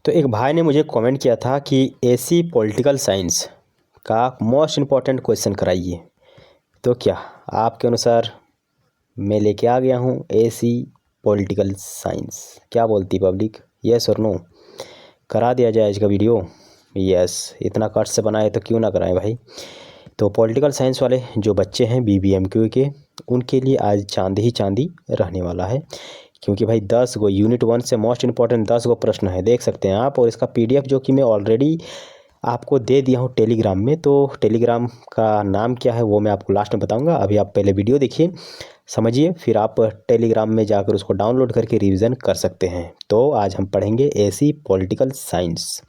तो एक भाई ने मुझे कमेंट किया था कि एसी पॉलिटिकल साइंस का मोस्ट इम्पॉर्टेंट क्वेश्चन कराइए। तो क्या आपके अनुसार मैं लेके आ गया हूँ एसी पॉलिटिकल साइंस। क्या बोलती पब्लिक, यस और नो? करा दिया जाए आज का वीडियो। यस, इतना कष्ट से बनाए तो क्यों ना कराएं भाई। तो पॉलिटिकल साइंस वाले जो बच्चे हैं बीबीएमक्यू के, उनके लिए आज चांदी ही चांदी रहने वाला है, क्योंकि भाई 10 गो यूनिट 1 से मोस्ट इम्पॉर्टेंट 10 गो प्रश्न है, देख सकते हैं आप। और इसका पीडीएफ जो कि मैं ऑलरेडी आपको दे दिया हूँ टेलीग्राम में। तो टेलीग्राम का नाम क्या है वो मैं आपको लास्ट में बताऊंगा। अभी आप पहले वीडियो देखिए, समझिए, फिर आप टेलीग्राम में जाकर उसको डाउनलोड करके रिवीजन कर सकते हैं। तो आज हम पढ़ेंगे एसी पॉलिटिकल साइंस।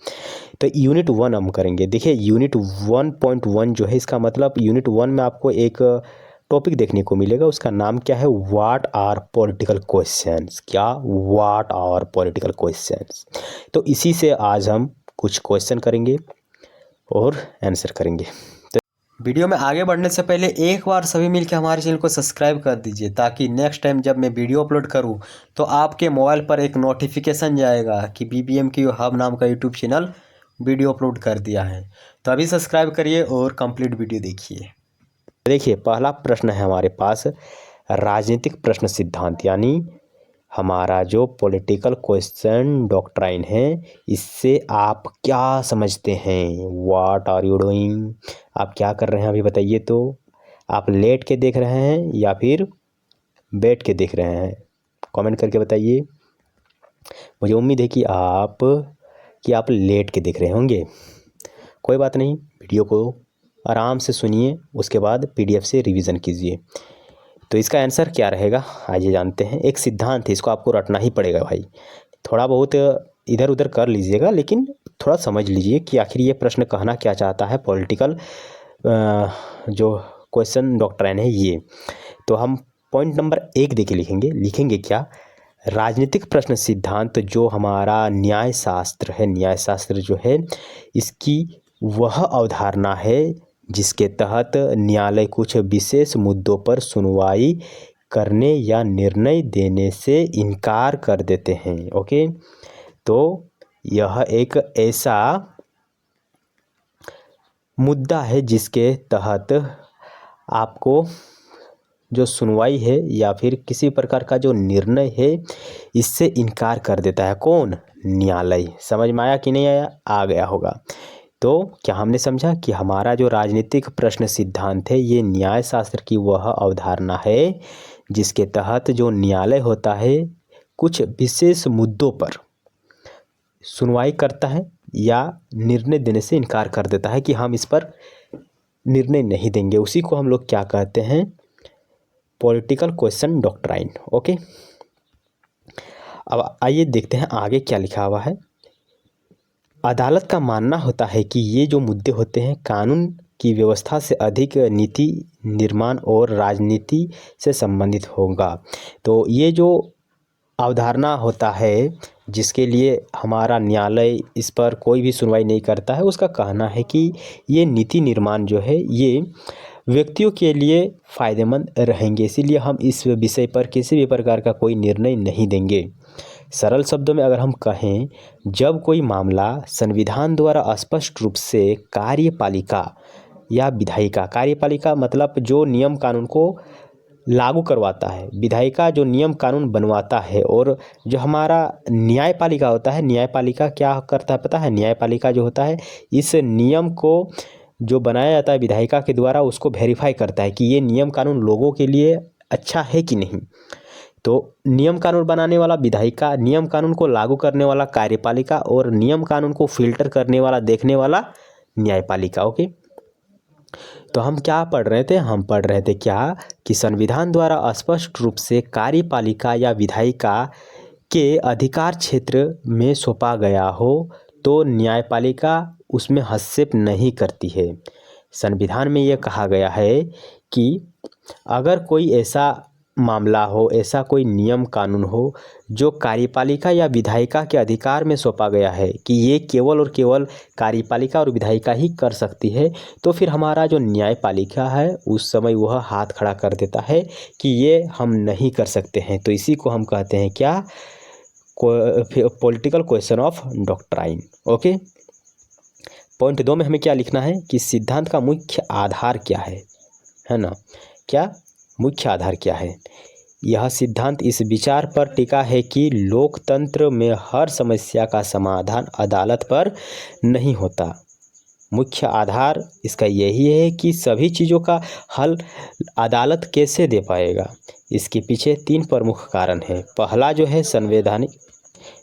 तो यूनिट 1 हम करेंगे। देखिए यूनिट 1.1 जो है, इसका मतलब यूनिट 1 में आपको एक टॉपिक देखने को मिलेगा। उसका नाम क्या है? What are political questions. क्या? What are political questions. तो इसी से आज हम कुछ क्वेश्चन करेंगे और आंसर करेंगे। तो वीडियो में आगे बढ़ने से पहले एक बार सभी मिलकर हमारे चैनल को सब्सक्राइब कर दीजिए, ताकि नेक्स्ट टाइम जब मैं वीडियो अपलोड करूं तो आपके मोबाइल पर एक नोटिफिकेशन जाएगा कि बीबीएमक्यू हब नाम का यूट्यूब चैनल वीडियो अपलोड कर दिया है। तो अभी सब्सक्राइब करिए और कंप्लीट वीडियो देखिए। देखिए पहला प्रश्न है हमारे पास, राजनीतिक प्रश्न सिद्धांत, यानी हमारा जो पॉलिटिकल क्वेश्चन डॉक्ट्राइन है, इससे आप क्या समझते हैं? What are you doing? आप क्या कर रहे हैं अभी बताइए। तो आप लेट के देख रहे हैं या फिर बैठ के देख रहे हैं? कमेंट करके बताइए। मुझे उम्मीद है कि आप लेट के देख रहे होंगे। कोई बात नहीं, वीडियो को आराम से सुनिए, उसके बाद पीडीएफ से रिवीजन कीजिए। तो इसका आंसर क्या रहेगा आइए जानते हैं। एक सिद्धांत है, इसको आपको रटना ही पड़ेगा भाई। थोड़ा बहुत इधर उधर कर लीजिएगा, लेकिन थोड़ा समझ लीजिए कि आखिर ये प्रश्न कहना क्या चाहता है। पॉलिटिकल जो क्वेश्चन डॉक्ट्राइन है ये। तो हम पॉइंट नंबर 1 देके लिखेंगे क्या? राजनीतिक प्रश्न सिद्धांत जो हमारा न्याय शास्त्र है, न्याय शास्त्र जो है, इसकी वह अवधारणा है जिसके तहत न्यायालय कुछ विशेष मुद्दों पर सुनवाई करने या निर्णय देने से इनकार कर देते हैं। ओके, तो यह एक ऐसा मुद्दा है जिसके तहत आपको जो सुनवाई है या फिर किसी प्रकार का जो निर्णय है, इससे इनकार कर देता है। कौन? न्यायालय। समझ में आया कि नहीं आया? आ गया होगा। तो क्या हमने समझा कि हमारा जो राजनीतिक प्रश्न सिद्धांत है, ये न्याय शास्त्र की वह अवधारणा है जिसके तहत जो न्यायालय होता है कुछ विशेष मुद्दों पर सुनवाई करता है या निर्णय देने से इनकार कर देता है कि हम इस पर निर्णय नहीं देंगे। उसी को हम लोग क्या कहते हैं? Political question doctrine. ओके, अब आइए देखते हैं आगे क्या लिखा हुआ है। अदालत का मानना होता है कि ये जो मुद्दे होते हैं कानून की व्यवस्था से अधिक नीति निर्माण और राजनीति से संबंधित होगा। तो ये जो अवधारणा होता है जिसके लिए हमारा न्यायालय इस पर कोई भी सुनवाई नहीं करता है, उसका कहना है कि ये नीति निर्माण जो है ये व्यक्तियों के लिए फ़ायदेमंद रहेंगे, इसीलिए हम इस विषय पर किसी भी प्रकार का कोई निर्णय नहीं देंगे। सरल शब्दों में अगर हम कहें, जब कोई मामला संविधान द्वारा स्पष्ट रूप से कार्यपालिका या विधायिका, कार्यपालिका मतलब जो नियम कानून को लागू करवाता है, विधायिका जो नियम कानून बनवाता है, और जो हमारा न्यायपालिका होता है, न्यायपालिका क्या करता है पता है? न्यायपालिका जो होता है इस नियम को जो बनाया जाता है विधायिका के द्वारा, उसको वेरीफाई करता है कि ये नियम कानून लोगों के लिए अच्छा है कि नहीं। तो नियम कानून बनाने वाला विधायिका, नियम कानून को लागू करने वाला कार्यपालिका, और नियम कानून को फिल्टर करने वाला, देखने वाला न्यायपालिका। ओके, तो हम क्या पढ़ रहे थे? हम पढ़ रहे थे क्या कि संविधान द्वारा स्पष्ट रूप से कार्यपालिका या विधायिका के अधिकार क्षेत्र में सौंपा गया हो तो न्यायपालिका उसमें हस्तक्षेप नहीं करती है। संविधान में यह कहा गया है कि अगर कोई ऐसा मामला हो, ऐसा कोई नियम कानून हो जो कार्यपालिका या विधायिका के अधिकार में सौंपा गया है कि ये केवल और केवल कार्यपालिका और विधायिका ही कर सकती है, तो फिर हमारा जो न्यायपालिका है उस समय वह हाथ खड़ा कर देता है कि ये हम नहीं कर सकते हैं। तो इसी को हम कहते हैं क्या? Political question of doctrine. Okay, point 2 में हमें क्या लिखना है कि सिद्धांत का मुख्य आधार क्या है ना, क्या मुख्य आधार क्या है। यह सिद्धांत इस विचार पर टिका है कि लोकतंत्र में हर समस्या का समाधान अदालत पर नहीं होता। मुख्य आधार इसका यही है कि सभी चीज़ों का हल अदालत कैसे दे पाएगा। इसके पीछे 3 प्रमुख कारण हैं। पहला जो है संवैधानिक,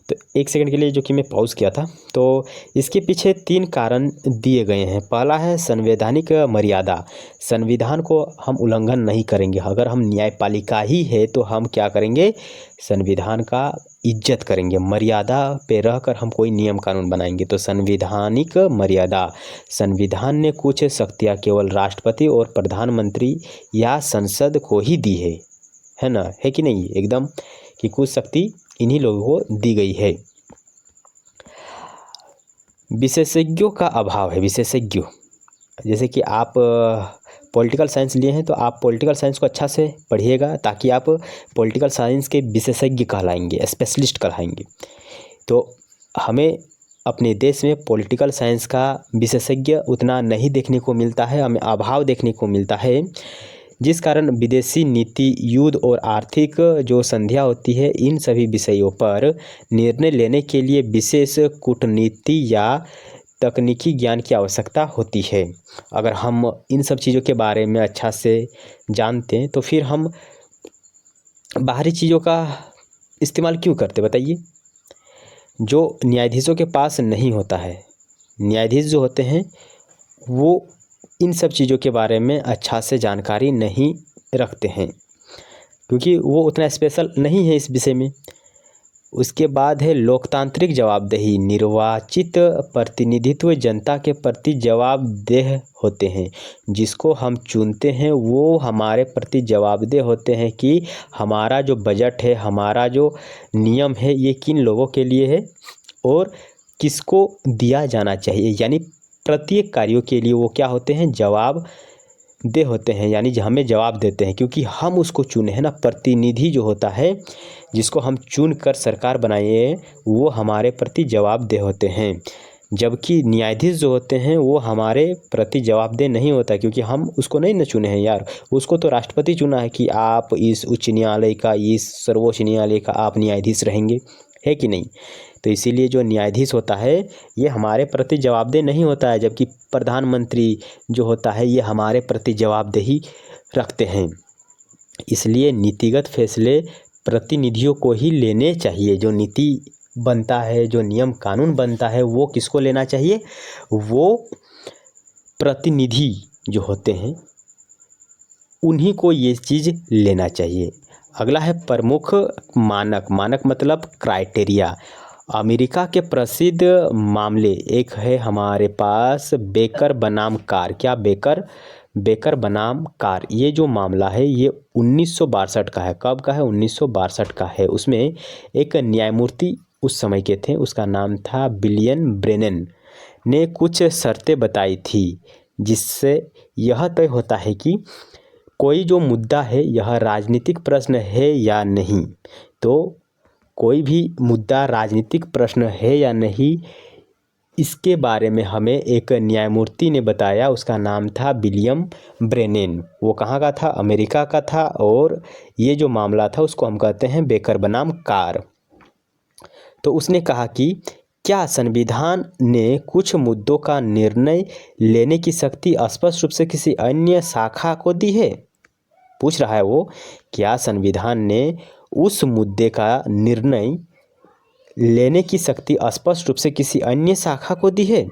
तो 1 सेकंड के लिए जो कि मैं पॉज किया था, तो इसके पीछे 3 कारण दिए गए हैं। पहला है संवैधानिक मर्यादा, संविधान को हम उल्लंघन नहीं करेंगे। अगर हम न्यायपालिका ही है तो हम क्या करेंगे, संविधान का इज्जत करेंगे, मर्यादा पे रहकर हम कोई नियम कानून बनाएंगे। तो संवैधानिक मर्यादा, संविधान ने कुछ शक्तियाँ केवल राष्ट्रपति और प्रधानमंत्री या संसद को ही दी है ना, है कि नहीं एकदम, कि कुछ शक्ति इन्हीं लोगों को दी गई है। विशेषज्ञों का अभाव है। विशेषज्ञों, जैसे कि आप पॉलिटिकल साइंस लिए हैं तो आप पॉलिटिकल साइंस को अच्छा से पढ़िएगा ताकि आप पॉलिटिकल साइंस के विशेषज्ञ कहलाएंगे, स्पेशलिस्ट कहलाएंगे। तो हमें अपने देश में पॉलिटिकल साइंस का विशेषज्ञ उतना नहीं देखने को मिलता है, हमें अभाव देखने को मिलता है, जिस कारण विदेशी नीति, युद्ध और आर्थिक जो संध्या होती है, इन सभी विषयों पर निर्णय लेने के लिए विशेष कूटनीति या तकनीकी ज्ञान की आवश्यकता होती है। अगर हम इन सब चीज़ों के बारे में अच्छा से जानते हैं तो फिर हम बाहरी चीज़ों का इस्तेमाल क्यों करते, बताइए। जो न्यायाधीशों के पास नहीं होता है, न्यायाधीश जो होते हैं वो इन सब चीज़ों के बारे में अच्छा से जानकारी नहीं रखते हैं, क्योंकि वो उतना स्पेशल नहीं है इस विषय में। उसके बाद है लोकतांत्रिक जवाबदेही, निर्वाचित प्रतिनिधित्व जनता के प्रति जवाबदेह होते हैं। जिसको हम चुनते हैं वो हमारे प्रति जवाबदेह होते हैं कि हमारा जो बजट है, हमारा जो नियम है, ये किन लोगों के लिए है और किसको दिया जाना चाहिए। यानी प्रत्येक कार्यों के लिए वो क्या होते हैं, जवाबदेह होते हैं, यानी हमें जवाब देते हैं, क्योंकि हम उसको चुने हैं ना। प्रतिनिधि जो होता है, जिसको हम चुन कर सरकार बनाए, वो हमारे प्रति जवाबदेह होते हैं। जबकि न्यायाधीश जो होते हैं वो हमारे प्रति जवाबदेह नहीं होता, क्योंकि हम उसको नहीं न चुने हैं यार, उसको तो राष्ट्रपति चुना है कि आप इस उच्च न्यायालय का, इस सर्वोच्च न्यायालय का आप न्यायाधीश रहेंगे, है कि नहीं। तो इसीलिए जो न्यायाधीश होता है ये हमारे प्रति जवाबदेह नहीं होता है, जबकि प्रधानमंत्री जो होता है ये हमारे प्रति जवाबदेही रखते हैं। इसलिए नीतिगत फैसले प्रतिनिधियों को ही लेने चाहिए। जो नीति बनता है, जो नियम कानून बनता है, वो किसको लेना चाहिए, वो प्रतिनिधि जो होते हैं उन्हीं को ये चीज़ लेना चाहिए। अगला है प्रमुख मानक। मानक मतलब क्राइटेरिया। अमेरिका के प्रसिद्ध मामले, एक है हमारे पास बेकर बनाम कार। क्या बेकर बनाम कार, ये जो मामला है ये 1962 का है। कब का है, 1962 का है। उसमें एक न्यायमूर्ति उस समय के थे, उसका नाम था विलियम ब्रेनन, ने कुछ शर्तें बताई थी जिससे यह तय होता है कि कोई जो मुद्दा है यह राजनीतिक प्रश्न है या नहीं। तो कोई भी मुद्दा राजनीतिक प्रश्न है या नहीं, इसके बारे में हमें एक न्यायमूर्ति ने बताया, उसका नाम था विलियम ब्रेनन। वो कहाँ का था, अमेरिका का था, और ये जो मामला था उसको हम कहते हैं बेकर बनाम कार। तो उसने कहा कि क्या संविधान ने कुछ मुद्दों का निर्णय लेने की शक्ति स्पष्ट रूप से किसी अन्य शाखा को दी है। पूछ रहा है वो, क्या संविधान ने उस मुद्दे का निर्णय लेने की शक्ति स्पष्ट रूप से किसी अन्य शाखा को दी है।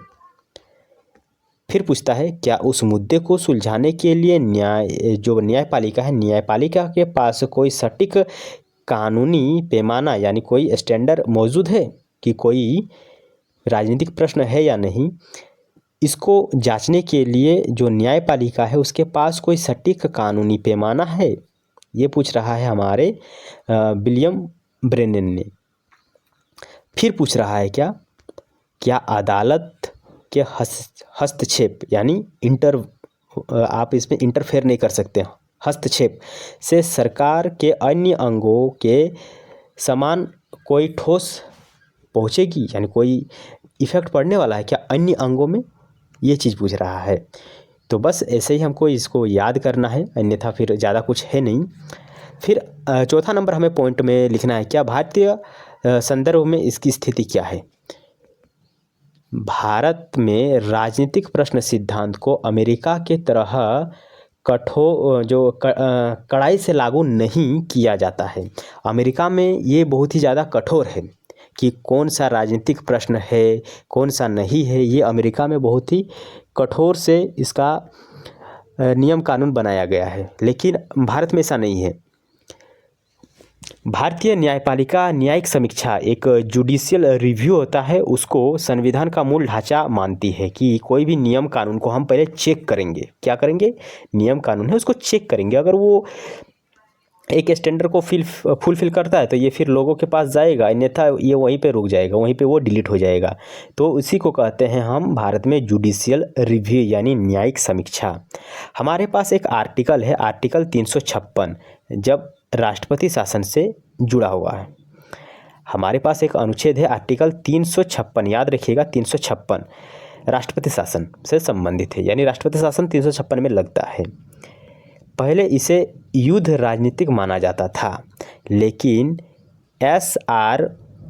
फिर पूछता है, क्या उस मुद्दे को सुलझाने के लिए न्यायपालिका है, न्यायपालिका के पास कोई सटीक कानूनी पैमाना यानी कोई स्टैंडर्ड मौजूद है कि कोई राजनीतिक प्रश्न है या नहीं। इसको जांचने के लिए जो न्यायपालिका है उसके पास कोई सटीक कानूनी पैमाना है, ये पूछ रहा है हमारे विलियम ब्रेनन ने। फिर पूछ रहा है क्या अदालत के हस्तक्षेप यानी आप इसमें इंटरफेयर नहीं कर सकते, हस्तक्षेप से सरकार के अन्य अंगों के समान कोई ठोस पहुँचेगी, यानी कोई इफ़ेक्ट पड़ने वाला है क्या अन्य अंगों में, ये चीज़ पूछ रहा है। तो बस ऐसे ही हमको इसको याद करना है, अन्यथा फिर ज़्यादा कुछ है नहीं। फिर चौथा नंबर हमें पॉइंट में लिखना है क्या, भारतीय संदर्भ में इसकी स्थिति क्या है। भारत में राजनीतिक प्रश्न सिद्धांत को अमेरिका के तरह कड़ाई से लागू नहीं किया जाता है। अमेरिका में ये बहुत ही ज़्यादा कठोर है कि कौन सा राजनीतिक प्रश्न है, कौन सा नहीं है, ये अमेरिका में बहुत ही कठोर से इसका नियम कानून बनाया गया है, लेकिन भारत में ऐसा नहीं है। भारतीय न्यायपालिका न्यायिक समीक्षा एक जुडिशियल रिव्यू होता है, उसको संविधान का मूल ढांचा मानती है कि कोई भी नियम कानून को हम पहले चेक करेंगे। क्या करेंगे, नियम कानून है उसको चेक करेंगे, अगर वो एक स्टैंडर्ड को फुलफिल करता है तो ये फिर लोगों के पास जाएगा, अन्यथा ये वहीं पे रुक जाएगा, वहीं पे वो डिलीट हो जाएगा। तो उसी को कहते हैं हम भारत में जुडिशियल रिव्यू यानी न्यायिक समीक्षा। हमारे पास एक आर्टिकल है, आर्टिकल 356, जब राष्ट्रपति शासन से जुड़ा हुआ है। हमारे पास एक अनुच्छेद है आर्टिकल 356, याद रखिएगा 356 राष्ट्रपति शासन से संबंधित है, यानी राष्ट्रपति शासन 356 में लगता है। पहले इसे युद्ध राजनीतिक माना जाता था, लेकिन एसआर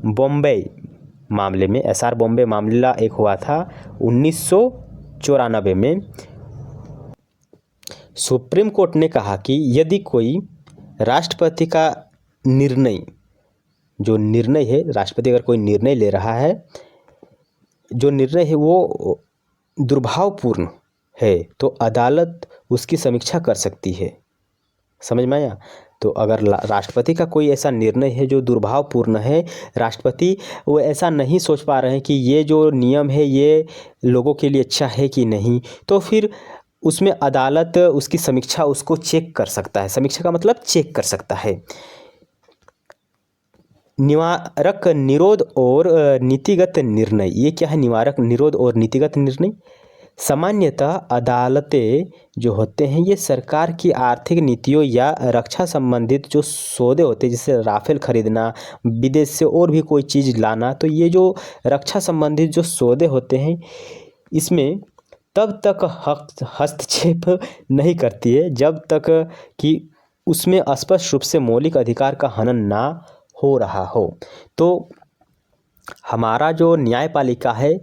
बॉम्बे मामला एक हुआ था 1994 में। सुप्रीम कोर्ट ने कहा कि यदि कोई राष्ट्रपति का निर्णय, जो निर्णय है, राष्ट्रपति अगर कोई निर्णय ले रहा है, जो निर्णय है वो दुर्भावपूर्ण है, तो अदालत उसकी समीक्षा कर सकती है। समझ में आया। तो अगर राष्ट्रपति का कोई ऐसा निर्णय है जो दुर्भावपूर्ण है, राष्ट्रपति वो ऐसा नहीं सोच पा रहे हैं कि ये जो नियम है ये लोगों के लिए अच्छा है कि नहीं, तो फिर उसमें अदालत उसकी समीक्षा, उसको चेक कर सकता है। समीक्षा का मतलब चेक कर सकता है। निवारक निरोध और नीतिगत निर्णय, ये क्या है, निवारक निरोध और नीतिगत निर्णय। सामान्यतः अदालतें जो होते हैं ये सरकार की आर्थिक नीतियों या रक्षा संबंधित जो सौदे होते हैं, जैसे राफेल खरीदना, विदेश से और भी कोई चीज़ लाना, तो ये जो रक्षा संबंधित जो सौदे होते हैं इसमें तब तक हस्तक्षेप नहीं करती है जब तक कि उसमें स्पष्ट रूप से मौलिक अधिकार का हनन ना हो रहा हो। तो हमारा जो न्यायपालिका है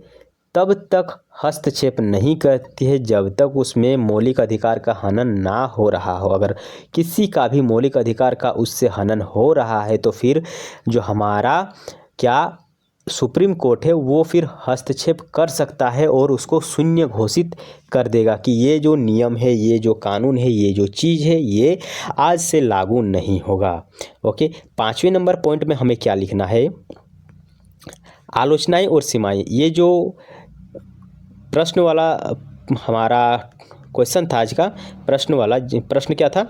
तब तक हस्तक्षेप नहीं करती है जब तक उसमें मौलिक अधिकार का हनन ना हो रहा हो। अगर किसी का भी मौलिक अधिकार का उससे हनन हो रहा है तो फिर जो हमारा क्या सुप्रीम कोर्ट है वो फिर हस्तक्षेप कर सकता है और उसको शून्य घोषित कर देगा कि ये जो नियम है, ये जो कानून है, ये जो चीज़ है, ये आज से लागू नहीं होगा। ओके, 5वें नंबर पॉइंट में हमें क्या लिखना है, आलोचनाएं और सीमाएं। ये जो प्रश्न वाला हमारा क्वेश्चन था आज का, प्रश्न क्या था,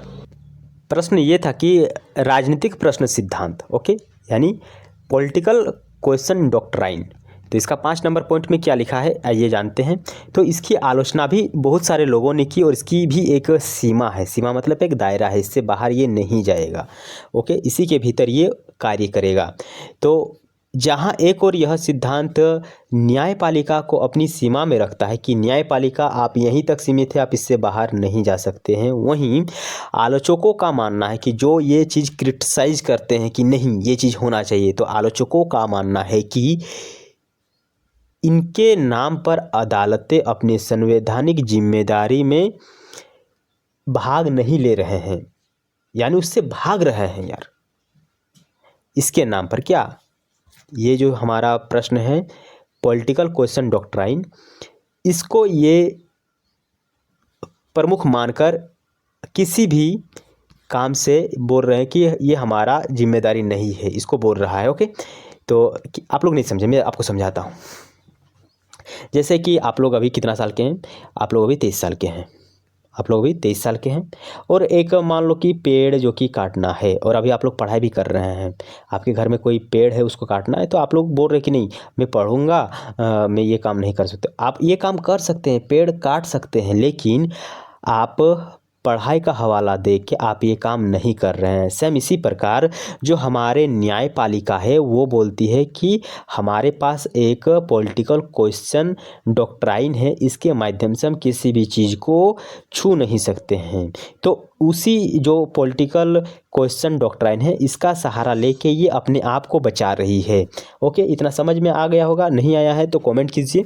प्रश्न ये था कि राजनीतिक प्रश्न सिद्धांत, ओके, यानी पॉलिटिकल क्वेश्चन डॉक्ट्राइन। तो इसका 5 नंबर पॉइंट में क्या लिखा है आइए जानते हैं। तो इसकी आलोचना भी बहुत सारे लोगों ने की और इसकी भी एक सीमा है। सीमा मतलब एक दायरा है, इससे बाहर ये नहीं जाएगा। ओके, इसी के भीतर ये कार्य करेगा। तो जहाँ एक और यह सिद्धांत न्यायपालिका को अपनी सीमा में रखता है कि न्यायपालिका आप यहीं तक सीमित है, आप इससे बाहर नहीं जा सकते हैं, वहीं आलोचकों का मानना है कि जो ये चीज़ क्रिटिसाइज करते हैं कि नहीं ये चीज़ होना चाहिए, तो आलोचकों का मानना है कि इनके नाम पर अदालतें अपनी संवैधानिक जिम्मेदारी में भाग नहीं ले रहे हैं, यानी उससे भाग रहे हैं यार इसके नाम पर। क्या ये जो हमारा प्रश्न है पॉलिटिकल क्वेश्चन डॉक्ट्राइन, इसको ये प्रमुख मानकर किसी भी काम से बोल रहे हैं कि ये हमारा जिम्मेदारी नहीं है, इसको बोल रहा है। ओके, तो आप लोग नहीं समझे, मैं आपको समझाता हूँ। जैसे कि आप लोग अभी कितना साल के हैं, आप लोग अभी 23 साल के हैं, आप लोग भी 23 साल के हैं, और एक मान लो कि पेड़ जो कि काटना है, और अभी आप लोग पढ़ाई भी कर रहे हैं, आपके घर में कोई पेड़ है उसको काटना है, तो आप लोग बोल रहे हैं कि नहीं मैं पढ़ूंगा, मैं ये काम नहीं कर सकते। आप ये काम कर सकते हैं, पेड़ काट सकते हैं, लेकिन आप पढ़ाई का हवाला दे के आप ये काम नहीं कर रहे हैं। सेम इसी प्रकार जो हमारे न्यायपालिका है वो बोलती है कि हमारे पास एक पॉलिटिकल क्वेश्चन डॉक्ट्राइन है, इसके माध्यम से हम किसी भी चीज़ को छू नहीं सकते हैं। तो उसी जो पॉलिटिकल क्वेश्चन डॉक्ट्राइन है इसका सहारा लेके ये अपने आप को बचा रही है। ओके, इतना समझ में आ गया होगा, नहीं आया है तो कमेंट कीजिए।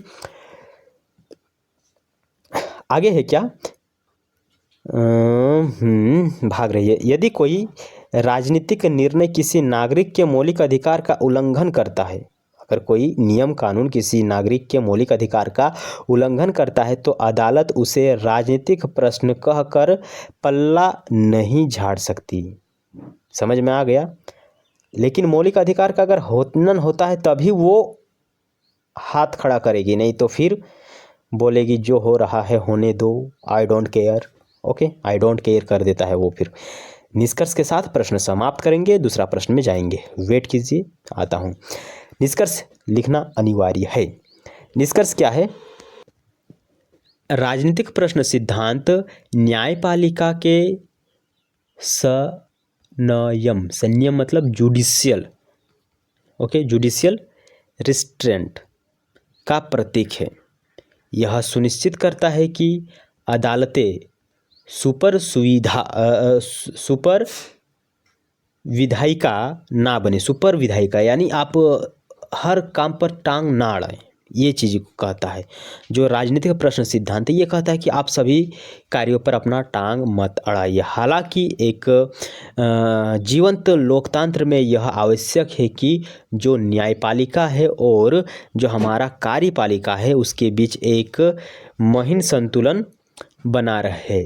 आगे है क्या, भाग रही है। यदि कोई राजनीतिक निर्णय किसी नागरिक के मौलिक अधिकार का उल्लंघन करता है, अगर कोई नियम कानून किसी नागरिक के मौलिक अधिकार का उल्लंघन करता है तो अदालत उसे राजनीतिक प्रश्न कहकर पल्ला नहीं झाड़ सकती। समझ में आ गया। लेकिन मौलिक अधिकार का अगर हनन होता है तभी वो हाथ खड़ा करेगी, नहीं तो फिर बोलेगी जो हो रहा है होने दो, I don't care. Okay, I don't care कर देता है वो। फिर निष्कर्ष के साथ प्रश्न समाप्त करेंगे, दूसरा प्रश्न में जाएंगे। वेट कीजिए, आता हूँ। निष्कर्ष लिखना अनिवार्य है। निष्कर्ष क्या है, राजनीतिक प्रश्न सिद्धांत न्यायपालिका के संयम, संयम मतलब जुडिशियल, ओके, जुडिशियल रिस्ट्रेंट का प्रतीक है। यह सुनिश्चित करता है कि अदालतें सुपर विधायिका ना बने। सुपर विधायिका यानी आप हर काम पर टांग ना अड़ाएं, ये चीज़ कहता है। जो राजनीतिक प्रश्न सिद्धांत है ये कहता है कि आप सभी कार्यों पर अपना टांग मत अड़ाइए। हालांकि एक जीवंत लोकतंत्र में यह आवश्यक है कि जो न्यायपालिका है और जो हमारा कार्यपालिका है उसके बीच एक महीन संतुलन बना रहे,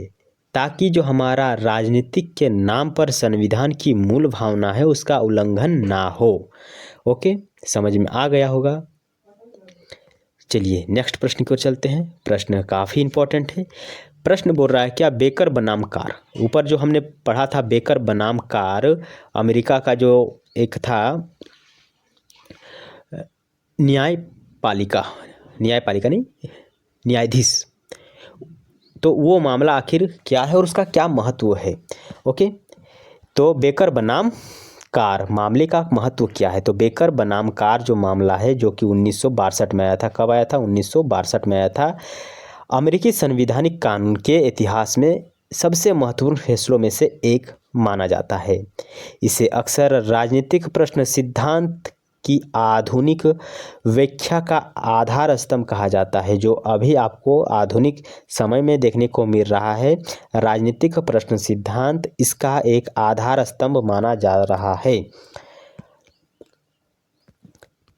ताकि जो हमारा राजनीतिक के नाम पर संविधान की मूल भावना है उसका उल्लंघन ना हो। ओके, समझ में आ गया होगा। चलिए नेक्स्ट प्रश्न की ओर चलते हैं। प्रश्न काफ़ी इंपॉर्टेंट है। प्रश्न बोल रहा है क्या बेकर बनाम कार, ऊपर जो हमने पढ़ा था बेकर बनाम कार, अमेरिका का जो एक था न्यायपालिका नहीं, न्यायाधीश, तो वो मामला आखिर क्या है और उसका क्या महत्व है। ओके, तो बेकर बनाम कार मामले का महत्व क्या है। तो बेकर बनाम कार जो मामला है जो कि 1962 में आया था। कब आया था? 1962 में आया था। अमेरिकी संवैधानिक कानून के इतिहास में सबसे महत्वपूर्ण फैसलों में से एक माना जाता है। इसे अक्सर राजनीतिक प्रश्न सिद्धांत की आधुनिक व्याख्या का आधार स्तंभ कहा जाता है, जो अभी आपको आधुनिक समय में देखने को मिल रहा है। राजनीतिक प्रश्न सिद्धांत इसका एक आधार स्तंभ माना जा रहा है।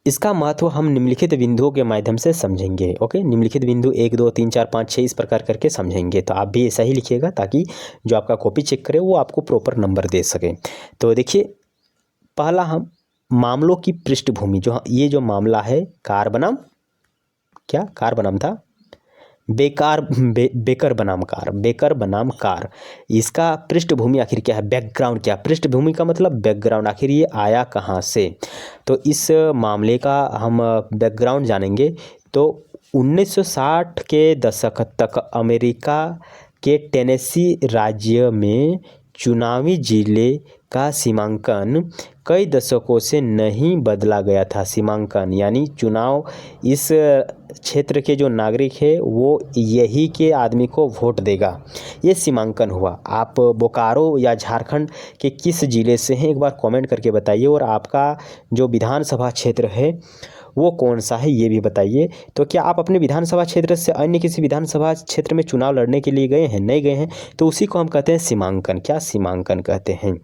इसका महत्व हम निम्नलिखित बिंदुओं के माध्यम से समझेंगे। ओके, निम्नलिखित बिंदु 1 2 3 4 5 6 इस प्रकार करके समझेंगे। तो आप भी ऐसा ही लिखिएगा ताकि जो आपका कॉपी चेक करे वो आपको प्रॉपर नंबर दे सके। तो देखिए, पहला हम मामलों की पृष्ठभूमि, जो ये जो मामला है कार बनाम क्या, कार बनाम था बेकर बनाम कार, इसका पृष्ठभूमि आखिर क्या है, बैकग्राउंड क्या, पृष्ठभूमि का मतलब बैकग्राउंड, आखिर ये आया कहाँ से। तो इस मामले का हम बैकग्राउंड जानेंगे। तो 1960 के दशक तक अमेरिका के टेनेसी राज्य में चुनावी जिले का सीमांकन कई दशकों से नहीं बदला गया था। सीमांकन यानी चुनाव, इस क्षेत्र के जो नागरिक है वो यही के आदमी को वोट देगा, ये सीमांकन हुआ। आप बोकारो या झारखंड के किस ज़िले से हैं एक बार कमेंट करके बताइए, और आपका जो विधानसभा क्षेत्र है वो कौन सा है ये भी बताइए। तो क्या आप अपने विधानसभा क्षेत्र से अन्य किसी विधानसभा क्षेत्र में चुनाव लड़ने के लिए गए हैं? नहीं गए हैं, तो उसी को हम कहते हैं सीमांकन। क्या सीमांकन कहते हैं।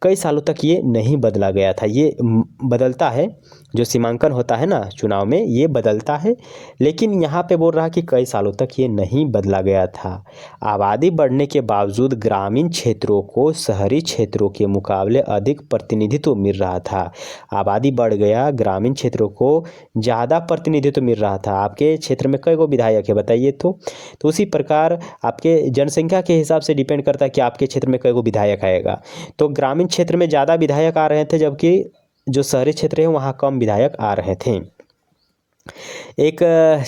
कई सालों तक ये नहीं बदला गया था। ये बदलता है, जो सीमांकन होता है ना चुनाव में, ये बदलता है, लेकिन यहाँ पे बोल रहा है कि कई सालों तक ये नहीं बदला गया था। आबादी बढ़ने के बावजूद ग्रामीण क्षेत्रों को शहरी क्षेत्रों के मुकाबले अधिक प्रतिनिधित्व मिल रहा था। आबादी बढ़ गया, ग्रामीण क्षेत्रों को ज़्यादा प्रतिनिधित्व मिल रहा था। आपके क्षेत्र में कई गो विधायक है बताइए। तो उसी प्रकार आपके जनसंख्या के हिसाब से डिपेंड करता है कि आपके क्षेत्र में कई गो विधायक आएगा। तो ग्रामीण क्षेत्र में ज़्यादा विधायक आ रहे थे, जबकि जो शहरी क्षेत्र है वहाँ कम विधायक आ रहे थे। एक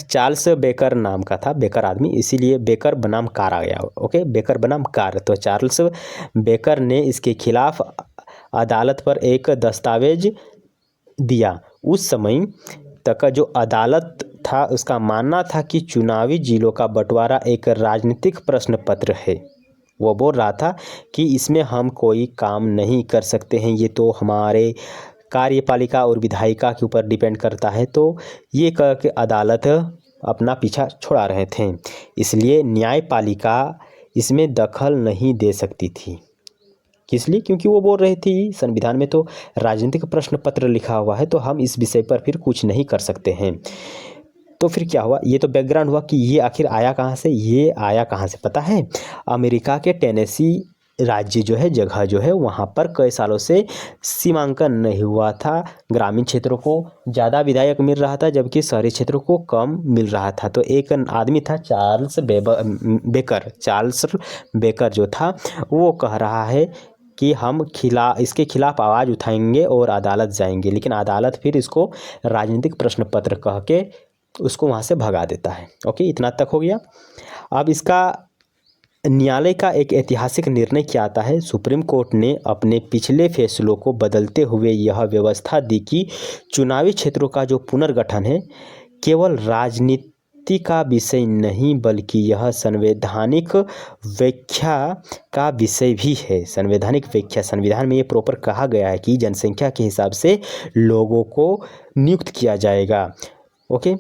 चार्ल्स बेकर नाम का था, बेकर आदमी, इसीलिए बेकर बनाम कार आ गया। ओके, बेकर बनाम कार। तो चार्ल्स बेकर ने इसके खिलाफ अदालत पर एक दस्तावेज दिया। उस समय तक का जो अदालत था उसका मानना था कि चुनावी जिलों का बंटवारा एक राजनीतिक प्रश्न पत्र है। वो बोल रहा था कि इसमें हम कोई काम नहीं कर सकते हैं, ये तो हमारे कार्यपालिका और विधायिका के ऊपर डिपेंड करता है। तो ये कह के अदालत अपना पीछा छुड़ा रहे थे, इसलिए न्यायपालिका इसमें दखल नहीं दे सकती थी। किस लिए? क्योंकि वो बोल रही थी संविधान में तो राजनीतिक प्रश्न पत्र लिखा हुआ है, तो हम इस विषय पर फिर कुछ नहीं कर सकते हैं। तो फिर क्या हुआ, ये तो बैकग्राउंड हुआ कि ये आखिर आया कहाँ से। ये आया कहाँ से पता है? अमेरिका के टेनेसी राज्य जो है, जगह जो है, वहाँ पर कई सालों से सीमांकन नहीं हुआ था। ग्रामीण क्षेत्रों को ज़्यादा विधायक मिल रहा था, जबकि शहरी क्षेत्रों को कम मिल रहा था। तो एक आदमी था चार्ल्स बेकर। चार्ल्स बेकर जो था वो कह रहा है कि हम इसके खिलाफ आवाज़ उठाएंगे और अदालत जाएंगे, लेकिन अदालत फिर इसको राजनीतिक प्रश्न पत्र कह के उसको वहाँ से भगा देता है। ओके, इतना तक हो गया। अब इसका न्यायालय का एक ऐतिहासिक निर्णय क्या आता है? सुप्रीम कोर्ट ने अपने पिछले फैसलों को बदलते हुए यह व्यवस्था दी कि चुनावी क्षेत्रों का जो पुनर्गठन है केवल राजनीति का विषय नहीं, बल्कि यह संवैधानिक व्याख्या का विषय भी है। संवैधानिक व्याख्या, संविधान में ये प्रॉपर कहा गया है कि जनसंख्या के हिसाब से लोगों को नियुक्त किया जाएगा। ओके,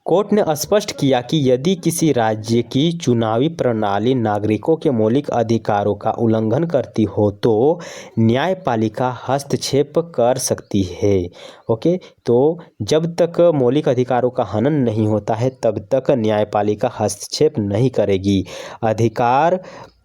कोर्ट ने स्पष्ट किया कि यदि किसी राज्य की चुनावी प्रणाली नागरिकों के मौलिक अधिकारों का उल्लंघन करती हो तो न्यायपालिका हस्तक्षेप कर सकती है। ओके, तो जब तक मौलिक अधिकारों का हनन नहीं होता है तब तक न्यायपालिका हस्तक्षेप नहीं करेगी। अधिकार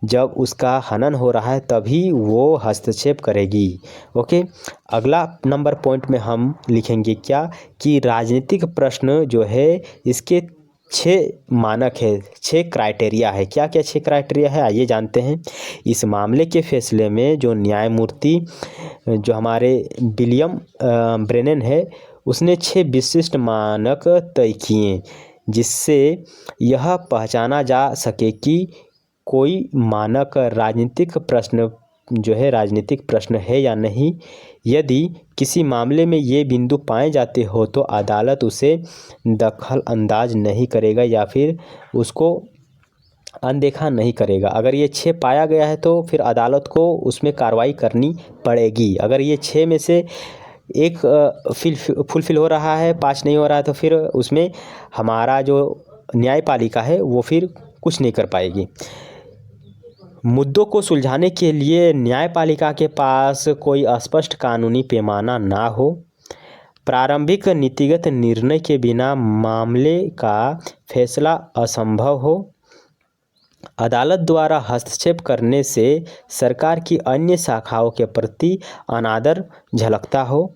जब उसका हनन हो रहा है तभी वो हस्तक्षेप करेगी। ओके, अगला नंबर पॉइंट में हम लिखेंगे क्या कि राजनीतिक प्रश्न जो है इसके 6 मानक है, 6 क्राइटेरिया है। क्या क्या 6 क्राइटेरिया है, आइए जानते हैं। इस मामले के फैसले में जो न्यायमूर्ति जो हमारे विलियम ब्रेनन है उसने 6 विशिष्ट मानक तय किए, जिससे यह पहचाना जा सके कि कोई मानक राजनीतिक प्रश्न जो है राजनीतिक प्रश्न है या नहीं। यदि किसी मामले में ये बिंदु पाए जाते हो तो अदालत उसे दखल अंदाज नहीं करेगा या फिर उसको अनदेखा नहीं करेगा। अगर ये 6 पाया गया है तो फिर अदालत को उसमें कार्रवाई करनी पड़ेगी। अगर ये 6 में से एक फुलफिल हो रहा है, 5 नहीं हो रहा है, तो फिर उसमें हमारा जो न्यायपालिका है वो फिर कुछ नहीं कर पाएगी। मुद्दों को सुलझाने के लिए न्यायपालिका के पास कोई स्पष्ट कानूनी पैमाना ना हो, प्रारंभिक नीतिगत निर्णय के बिना मामले का फैसला असंभव हो, अदालत द्वारा हस्तक्षेप करने से सरकार की अन्य शाखाओं के प्रति अनादर झलकता हो।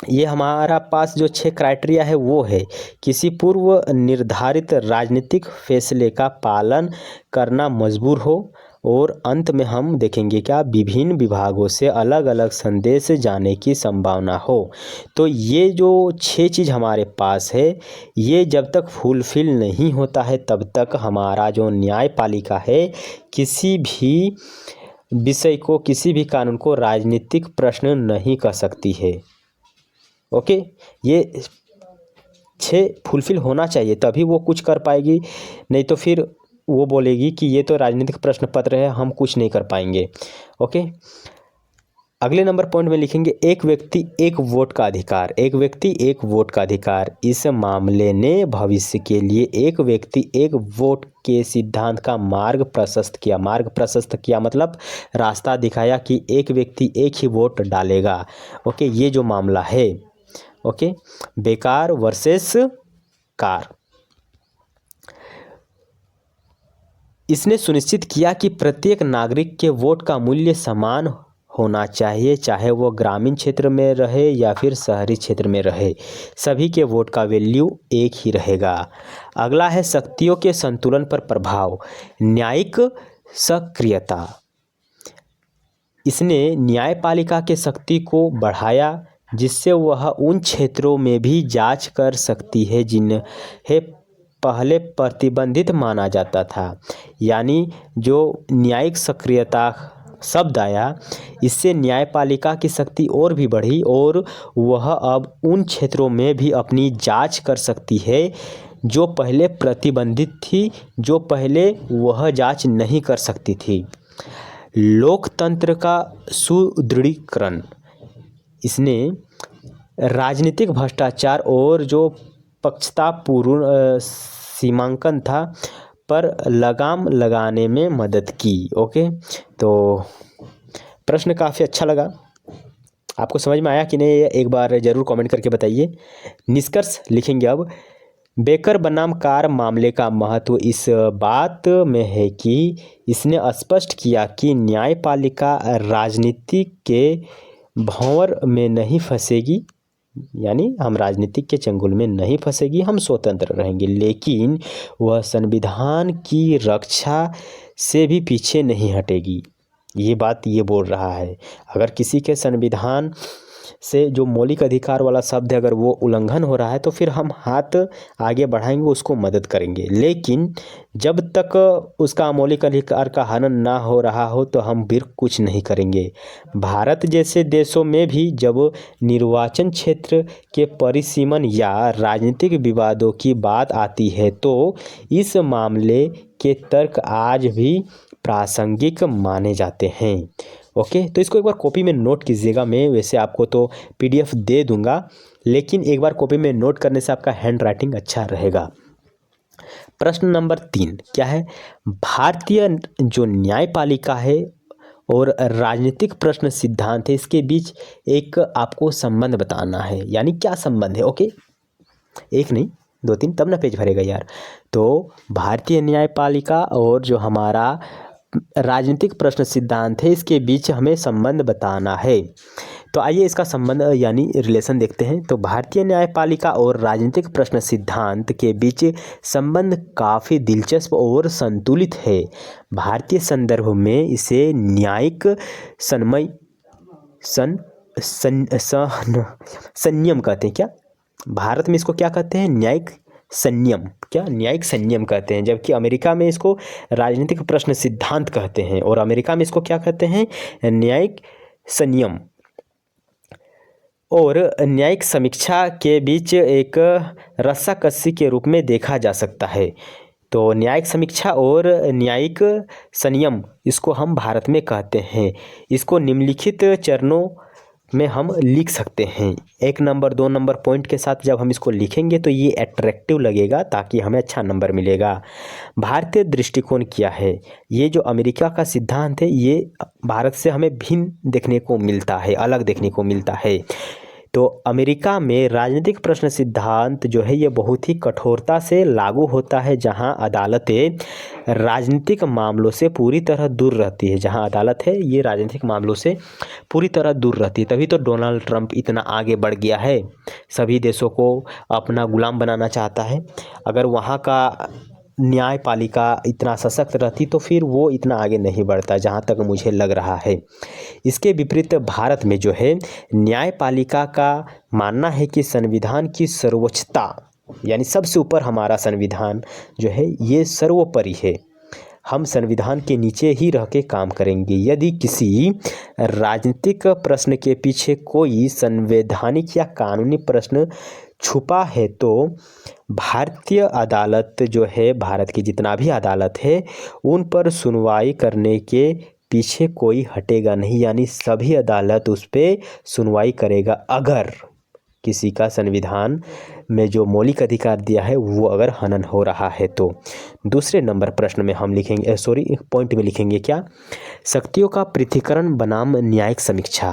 ये हमारा पास जो 6 क्राइटेरिया है वो है किसी पूर्व निर्धारित राजनीतिक फैसले का पालन करना मजबूर हो, और अंत में हम देखेंगे क्या विभिन्न विभागों से अलग अलग संदेश जाने की संभावना हो। तो ये जो 6 चीज़ हमारे पास है ये जब तक फुलफिल नहीं होता है तब तक हमारा जो न्यायपालिका है किसी भी विषय को, किसी भी कानून को राजनीतिक प्रश्न नहीं कर सकती है। ओके, ये 6 फुलफिल होना चाहिए तभी वो कुछ कर पाएगी, नहीं तो फिर वो बोलेगी कि ये तो राजनीतिक प्रश्न पत्र है, हम कुछ नहीं कर पाएंगे। ओके, अगले नंबर पॉइंट में लिखेंगे एक व्यक्ति एक वोट का अधिकार। एक व्यक्ति एक वोट का अधिकार। इस मामले ने भविष्य के लिए एक व्यक्ति एक वोट के सिद्धांत का मार्ग प्रशस्त किया। मार्ग प्रशस्त किया मतलब रास्ता दिखाया कि एक व्यक्ति एक ही वोट डालेगा। ओके, ये जो मामला है, ओके, बेकार वर्सेस कार, इसने सुनिश्चित किया कि प्रत्येक नागरिक के वोट का मूल्य समान होना चाहिए, चाहे वो ग्रामीण क्षेत्र में रहे या फिर शहरी क्षेत्र में रहे, सभी के वोट का वैल्यू एक ही रहेगा। अगला है शक्तियों के संतुलन पर प्रभाव, न्यायिक सक्रियता। इसने न्यायपालिका के शक्ति को बढ़ाया जिससे वह उन क्षेत्रों में भी जांच कर सकती है जिन्हें पहले प्रतिबंधित माना जाता था। यानी जो न्यायिक सक्रियता शब्द आया, इससे न्यायपालिका की शक्ति और भी बढ़ी और वह अब उन क्षेत्रों में भी अपनी जांच कर सकती है जो पहले प्रतिबंधित थी, जो पहले वह जांच नहीं कर सकती थी। लोकतंत्र का सुदृढ़ीकरण, इसने राजनीतिक भ्रष्टाचार और जो पक्षपातपूर्ण सीमांकन था पर लगाम लगाने में मदद की। ओके, तो प्रश्न काफ़ी अच्छा लगा। आपको समझ में आया कि नहीं, एक बार ज़रूर कमेंट करके बताइए। निष्कर्ष लिखेंगे अब। बेकर बनाम कार मामले का महत्व इस बात में है कि इसने स्पष्ट किया कि न्यायपालिका राजनीति के भंवर में नहीं फंसेगी, यानी हम राजनीतिक के चंगुल में नहीं फंसेगी, हम स्वतंत्र रहेंगे, लेकिन वह संविधान की रक्षा से भी पीछे नहीं हटेगी। ये बात ये बोल रहा है। अगर किसी के संविधान से जो मौलिक अधिकार वाला शब्द है, अगर वो उल्लंघन हो रहा है तो फिर हम हाथ आगे बढ़ाएंगे, उसको मदद करेंगे, लेकिन जब तक उसका मौलिक अधिकार का हनन ना हो रहा हो तो हम फिर कुछ नहीं करेंगे। भारत जैसे देशों में भी जब निर्वाचन क्षेत्र के परिसीमन या राजनीतिक विवादों की बात आती है तो इस मामले के तर्क आज भी प्रासंगिक माने जाते हैं। ओके, तो इसको एक बार कॉपी में नोट कीजिएगा। मैं वैसे आपको तो पीडीएफ दे दूंगा, लेकिन एक बार कॉपी में नोट करने से आपका हैंड राइटिंग अच्छा रहेगा। प्रश्न नंबर 3 क्या है? भारतीय जो न्यायपालिका है और राजनीतिक प्रश्न सिद्धांत है, इसके बीच एक आपको संबंध बताना है। यानी क्या संबंध है? ओके, एक नहीं 2-3, तब ना पेज भरेगा यार। तो भारतीय न्यायपालिका और जो हमारा राजनीतिक प्रश्न सिद्धांत है, इसके बीच हमें संबंध बताना है। तो आइए इसका संबंध यानी रिलेशन देखते हैं। तो भारतीय न्यायपालिका और राजनीतिक प्रश्न सिद्धांत के बीच संबंध काफ़ी दिलचस्प और संतुलित है। भारतीय संदर्भ में इसे न्यायिक संयम कहते हैं। क्या भारत में इसको क्या कहते हैं? न्यायिक संयम। क्या? न्यायिक संयम कहते हैं, जबकि अमेरिका में इसको राजनीतिक प्रश्न सिद्धांत कहते हैं। और अमेरिका में इसको क्या कहते हैं? न्यायिक संयम। और न्यायिक समीक्षा के बीच एक रस्साकसी के रूप में देखा जा सकता है। तो न्यायिक समीक्षा और न्यायिक संयम, इसको हम भारत में कहते हैं। इसको निम्नलिखित चरणों में हम लिख सकते हैं। 1 नंबर 2 नंबर पॉइंट के साथ जब हम इसको लिखेंगे तो ये अट्रैक्टिव लगेगा, ताकि हमें अच्छा नंबर मिलेगा। भारतीय दृष्टिकोण क्या है? ये जो अमेरिका का सिद्धांत है, ये भारत से हमें भिन्न देखने को मिलता है, अलग देखने को मिलता है। तो अमेरिका में राजनीतिक प्रश्न सिद्धांत जो है ये बहुत ही कठोरता से लागू होता है, जहां अदालतें राजनीतिक मामलों से पूरी तरह दूर रहती है। जहां अदालत है ये राजनीतिक मामलों से पूरी तरह दूर रहती है। तभी तो डोनाल्ड ट्रंप इतना आगे बढ़ गया है, सभी देशों को अपना गुलाम बनाना चाहता है। अगर वहाँ का न्यायपालिका इतना सशक्त रहती तो फिर वो इतना आगे नहीं बढ़ता, जहाँ तक मुझे लग रहा है। इसके विपरीत भारत में जो है न्यायपालिका का मानना है कि संविधान की सर्वोच्चता, यानी सबसे ऊपर हमारा संविधान जो है ये सर्वोपरि है। हम संविधान के नीचे ही रह के काम करेंगे। यदि किसी राजनीतिक प्रश्न के पीछे कोई संवैधानिक या कानूनी प्रश्न छुपा है तो भारतीय अदालत जो है, भारत की जितना भी अदालत है, उन पर सुनवाई करने के पीछे कोई हटेगा नहीं। यानी सभी अदालत उस पर सुनवाई करेगा अगर किसी का संविधान में जो मौलिक अधिकार दिया है वो अगर हनन हो रहा है तो। दूसरे नंबर प्रश्न में हम लिखेंगे, पॉइंट में लिखेंगे क्या? शक्तियों का पृथक्करण बनाम न्यायिक समीक्षा।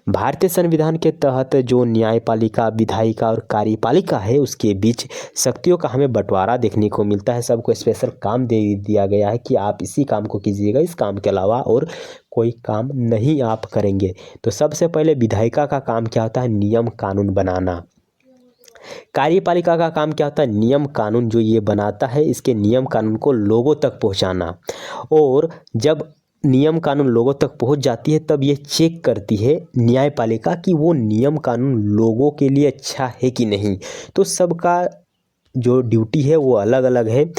भारतीय संविधान के तहत जो न्यायपालिका, विधायिका और कार्यपालिका है, उसके बीच शक्तियों का हमें बंटवारा देखने को मिलता है। सबको स्पेशल काम दे दिया गया है कि आप इसी काम को कीजिएगा, इस काम के अलावा और कोई काम नहीं आप करेंगे। तो सबसे पहले विधायिका का काम क्या होता है? नियम कानून बनाना। कार्यपालिका का काम क्या होता है? नियम कानून जो ये बनाता है, इसके नियम कानून को लोगों तक पहुंचाना। और जब नियम कानून लोगों तक पहुंच जाती है तब ये चेक करती है न्यायपालिका कि वो नियम कानून लोगों के लिए अच्छा है कि नहीं। तो सबका जो ड्यूटी है वो अलग अलग है।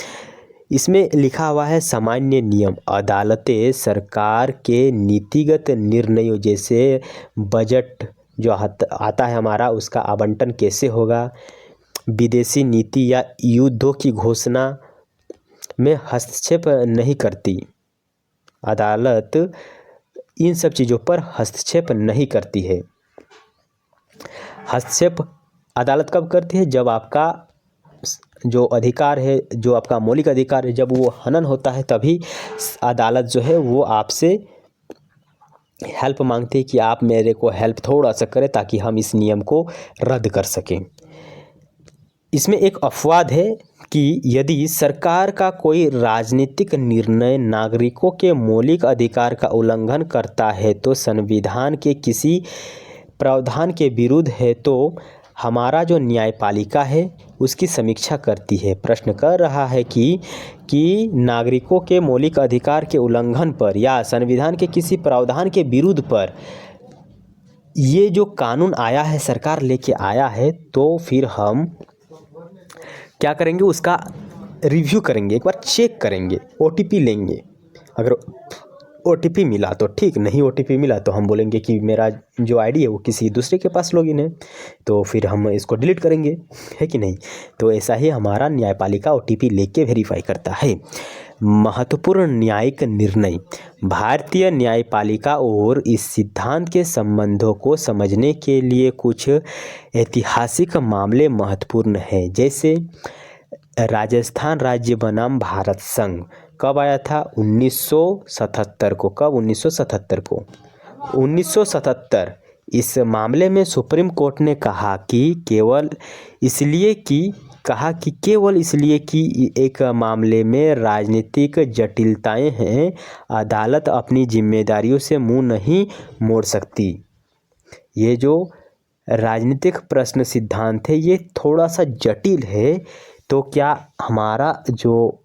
इसमें लिखा हुआ है सामान्य नियम, अदालतें सरकार के नीतिगत निर्णयों जैसे बजट जो आता है हमारा उसका आवंटन कैसे होगा, विदेशी नीति या युद्धों की घोषणा में हस्तक्षेप नहीं करती। अदालत इन सब चीज़ों पर हस्तक्षेप नहीं करती है। हस्तक्षेप अदालत कब करती है? जब आपका जो अधिकार है, जो आपका मौलिक अधिकार है, जब वो हनन होता है तभी अदालत जो है वो आपसे हेल्प मांगती है कि आप मेरे को हेल्प थोड़ा सा करें ताकि हम इस नियम को रद्द कर सकें। इसमें एक अपवाद है कि यदि सरकार का कोई राजनीतिक निर्णय नागरिकों के मौलिक अधिकार का उल्लंघन करता है तो संविधान के किसी प्रावधान के विरुद्ध है तो हमारा जो न्यायपालिका है उसकी समीक्षा करती है। प्रश्न कर रहा है कि नागरिकों के मौलिक अधिकार के उल्लंघन पर या संविधान के किसी प्रावधान के विरुद्ध पर ये जो कानून आया है, सरकार लेके आया है, तो फिर हम क्या करेंगे, उसका रिव्यू करेंगे, एक बार चेक करेंगे, ओटीपी लेंगे। अगर ओटीपी मिला तो ठीक, नहीं ओटीपी मिला तो हम बोलेंगे कि मेरा जो आईडी है वो किसी दूसरे के पास लॉगिन है, तो फिर हम इसको डिलीट करेंगे, है कि नहीं। तो ऐसा ही हमारा न्यायपालिका ओटीपी लेके वेरीफाई करता है। महत्वपूर्ण न्यायिक निर्णय, भारतीय न्यायपालिका और इस सिद्धांत के संबंधों को समझने के लिए कुछ ऐतिहासिक मामले महत्वपूर्ण हैं। जैसे राजस्थान राज्य बनाम भारत संघ कब आया था? 1977 को। कब? 1977 को। 1977। इस मामले में सुप्रीम कोर्ट ने कहा कि केवल इसलिए कि एक मामले में राजनीतिक जटिलताएं हैं, अदालत अपनी जिम्मेदारियों से मुंह नहीं मोड़ सकती। ये जो राजनीतिक प्रश्न सिद्धांत है ये थोड़ा सा जटिल है, तो क्या हमारा जो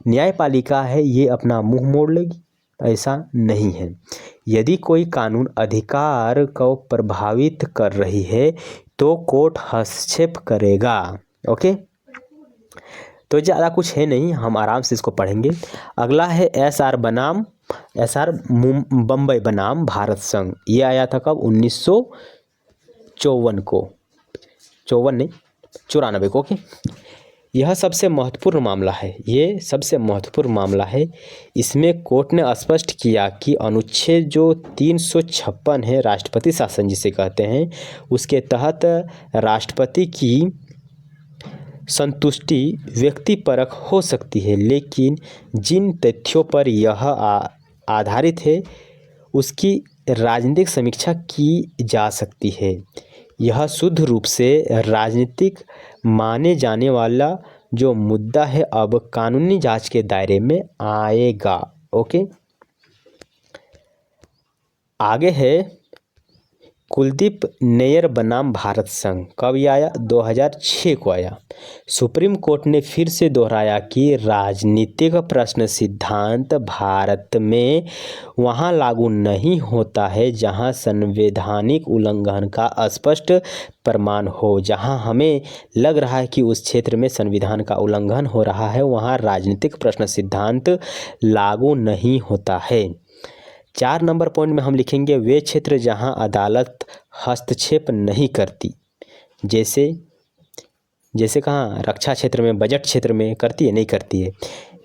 न्यायपालिका है ये अपना मुंह मोड़ लेगी? ऐसा नहीं है। यदि कोई कानून अधिकार को प्रभावित कर रही है तो कोर्ट हस्तक्षेप करेगा। ओके, तो ज़्यादा कुछ है नहीं, हम आराम से इसको पढ़ेंगे। अगला है एसआर बम्बई बनाम भारत संघ। ये आया था कब? 1954 को। 94 को। ओके, यह सबसे महत्वपूर्ण मामला है। इसमें कोर्ट ने स्पष्ट किया कि अनुच्छेद जो 356 है, राष्ट्रपति शासन जिसे कहते हैं, उसके तहत राष्ट्रपति की संतुष्टि व्यक्तिपरक हो सकती है, लेकिन जिन तथ्यों पर यह आधारित है उसकी राजनीतिक समीक्षा की जा सकती है। यह शुद्ध रूप से राजनीतिक माने जाने वाला जो मुद्दा है अब कानूनी जांच के दायरे में आएगा। ओके, आगे है कुलदीप नैयर बनाम भारत संघ। कब ये आया? 2006 को आया। सुप्रीम कोर्ट ने फिर से दोहराया कि राजनीतिक प्रश्न सिद्धांत भारत में वहाँ लागू नहीं होता है जहाँ संवैधानिक उल्लंघन का स्पष्ट प्रमाण हो। जहाँ हमें लग रहा है कि उस क्षेत्र में संविधान का उल्लंघन हो रहा है वहाँ राजनीतिक प्रश्न सिद्धांत लागू नहीं होता है। 4 नंबर पॉइंट में हम लिखेंगे वे क्षेत्र जहां अदालत हस्तक्षेप नहीं करती। जैसे कहाँ? रक्षा क्षेत्र में, बजट क्षेत्र में करती है? नहीं करती है।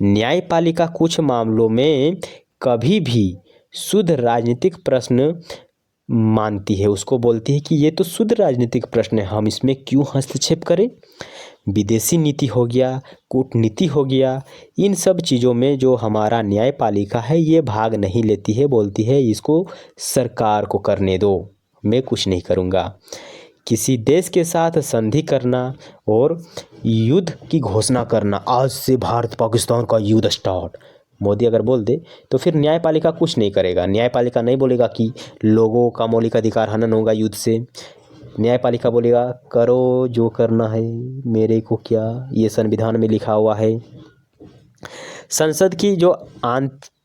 न्यायपालिका कुछ मामलों में कभी भी शुद्ध राजनीतिक प्रश्न मानती है, उसको बोलती है कि ये तो शुद्ध राजनीतिक प्रश्न है, हम इसमें क्यों हस्तक्षेप करें। विदेशी नीति हो गया, कूटनीति हो गया, इन सब चीज़ों में जो हमारा न्यायपालिका है ये भाग नहीं लेती है, बोलती है इसको सरकार को करने दो, मैं कुछ नहीं करूँगा। किसी देश के साथ संधि करना और युद्ध की घोषणा करना, आज से भारत पाकिस्तान का युद्ध स्टार्ट, मोदी अगर बोल दे तो फिर न्यायपालिका कुछ नहीं करेगा। न्यायपालिका नहीं बोलेगा कि लोगों का मौलिक अधिकार हनन होगा युद्ध से। न्यायपालिका बोलेगा करो जो करना है, मेरे को क्या, ये संविधान में लिखा हुआ है। संसद की जो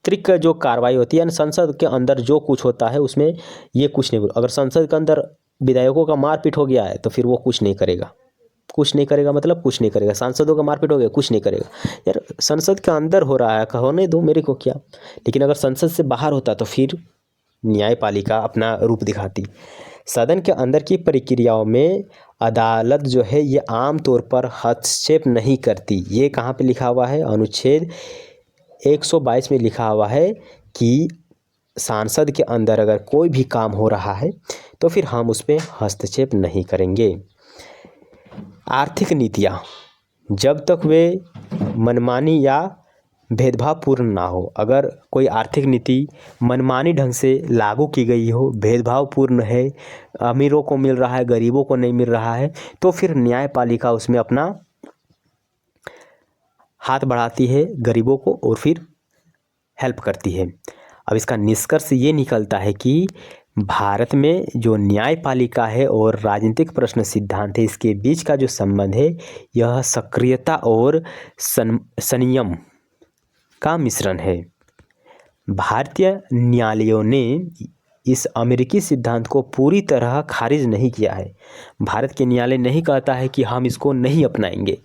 लोकतांत्रिक जो कार्रवाई होती है, यानी संसद के अंदर जो कुछ होता है उसमें ये कुछ नहीं। अगर संसद के अंदर विधायकों का मारपीट हो गया है तो फिर वो कुछ नहीं करेगा। कुछ नहीं करेगा मतलब कुछ नहीं करेगा। सांसदों का मारपीट हो गया, कुछ नहीं करेगा। यार संसद के अंदर हो रहा है, होने दो, मेरे को क्या। लेकिन अगर संसद से बाहर होता तो फिर न्यायपालिका अपना रूप दिखाती। सदन के अंदर की प्रक्रियाओं में अदालत जो है ये आम तौर पर हस्तक्षेप नहीं करती। ये कहाँ पे लिखा हुआ है? अनुच्छेद 122 में लिखा हुआ है कि सांसद के अंदर अगर कोई भी काम हो रहा है तो फिर हम उस पर हस्तक्षेप नहीं करेंगे। आर्थिक नीतियाँ जब तक वे मनमानी या भेदभावपूर्ण ना हो, अगर कोई आर्थिक नीति मनमानी ढंग से लागू की गई हो, भेदभावपूर्ण है, अमीरों को मिल रहा है, गरीबों को नहीं मिल रहा है, तो फिर न्यायपालिका उसमें अपना हाथ बढ़ाती है गरीबों को और फिर हेल्प करती है। अब इसका निष्कर्ष ये निकलता है कि भारत में जो न्यायपालिका है और राजनीतिक प्रश्न सिद्धांत है, इसके बीच का जो संबंध है यह सक्रियता और संयम का मिश्रण है। भारतीय न्यायालयों ने इस अमेरिकी सिद्धांत को पूरी तरह खारिज नहीं किया है। भारत के न्यायालय नहीं कहता है कि हम इसको नहीं अपनाएंगे,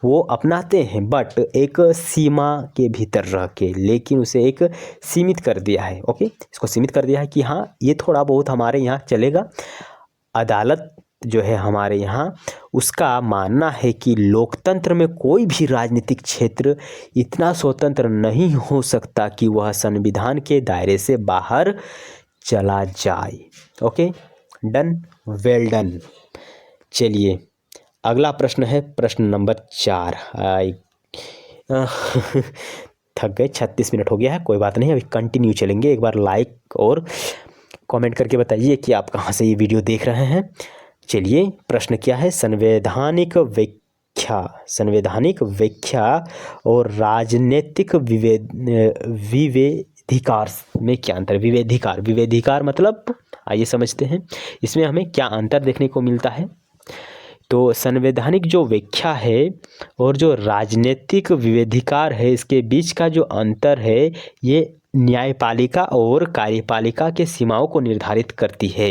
वो अपनाते हैं बट एक सीमा के भीतर रह के, लेकिन उसे एक सीमित कर दिया है। ओके, इसको सीमित कर दिया है कि हाँ ये थोड़ा बहुत हमारे यहाँ चलेगा। अदालत जो है हमारे यहाँ, उसका मानना है कि लोकतंत्र में कोई भी राजनीतिक क्षेत्र इतना स्वतंत्र नहीं हो सकता कि वह संविधान के दायरे से बाहर चला जाए। Okay, done, well done. चलिए अगला प्रश्न है प्रश्न नंबर 4। थक गए, 36 मिनट हो गया है, कोई बात नहीं, अभी कंटिन्यू चलेंगे। एक बार लाइक और कमेंट करके बताइए कि आप कहाँ से ये वीडियो देख रहे हैं। चलिए प्रश्न क्या है? संवैधानिक व्याख्या और राजनीतिक विवेधिकार में क्या अंतर? विवेधिकार मतलब आइए समझते हैं इसमें हमें क्या अंतर देखने को मिलता है। तो संवैधानिक जो व्याख्या है और जो राजनीतिक विवेधिकार है, इसके बीच का जो अंतर है ये न्यायपालिका और कार्यपालिका के सीमाओं को निर्धारित करती है।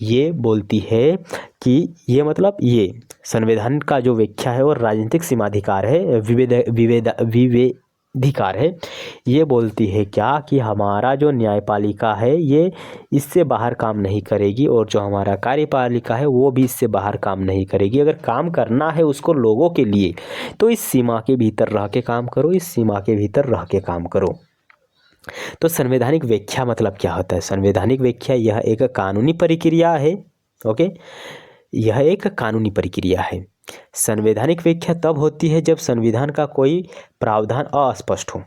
ये बोलती है कि ये मतलब ये संविधान का जो व्याख्या है और राजनीतिक सीमाधिकार है, विवेधिकार है, ये बोलती है क्या कि हमारा जो न्यायपालिका है ये इससे बाहर काम नहीं करेगी और जो हमारा कार्यपालिका है वो भी इससे बाहर काम नहीं करेगी। अगर काम करना है उसको लोगों के लिए तो इस सीमा के भीतर रह के काम करो, इस सीमा के भीतर रह के काम करो। तो संवैधानिक व्याख्या मतलब क्या होता है? संवैधानिक व्याख्या यह एक कानूनी प्रक्रिया है। ओके, यह एक कानूनी प्रक्रिया है। संवैधानिक व्याख्या तब होती है जब संविधान का कोई प्रावधान अस्पष्ट हो।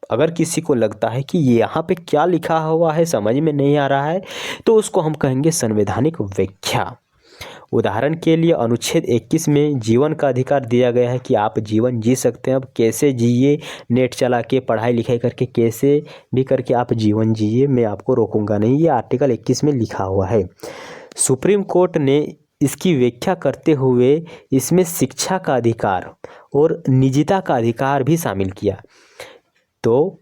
अगर किसी को लगता है कि ये यहाँ पे क्या लिखा हुआ है समझ में नहीं आ रहा है तो उसको हम कहेंगे संवैधानिक व्याख्या। उदाहरण के लिए अनुच्छेद 21 में जीवन का अधिकार दिया गया है कि आप जीवन जी सकते हैं। अब कैसे जिए, नेट चला के पढ़ाई लिखाई करके कैसे भी करके आप जीवन जिए, मैं आपको रोकूंगा नहीं, ये आर्टिकल 21 में लिखा हुआ है। सुप्रीम कोर्ट ने इसकी व्याख्या करते हुए इसमें शिक्षा का अधिकार और निजता का अधिकार भी शामिल किया। तो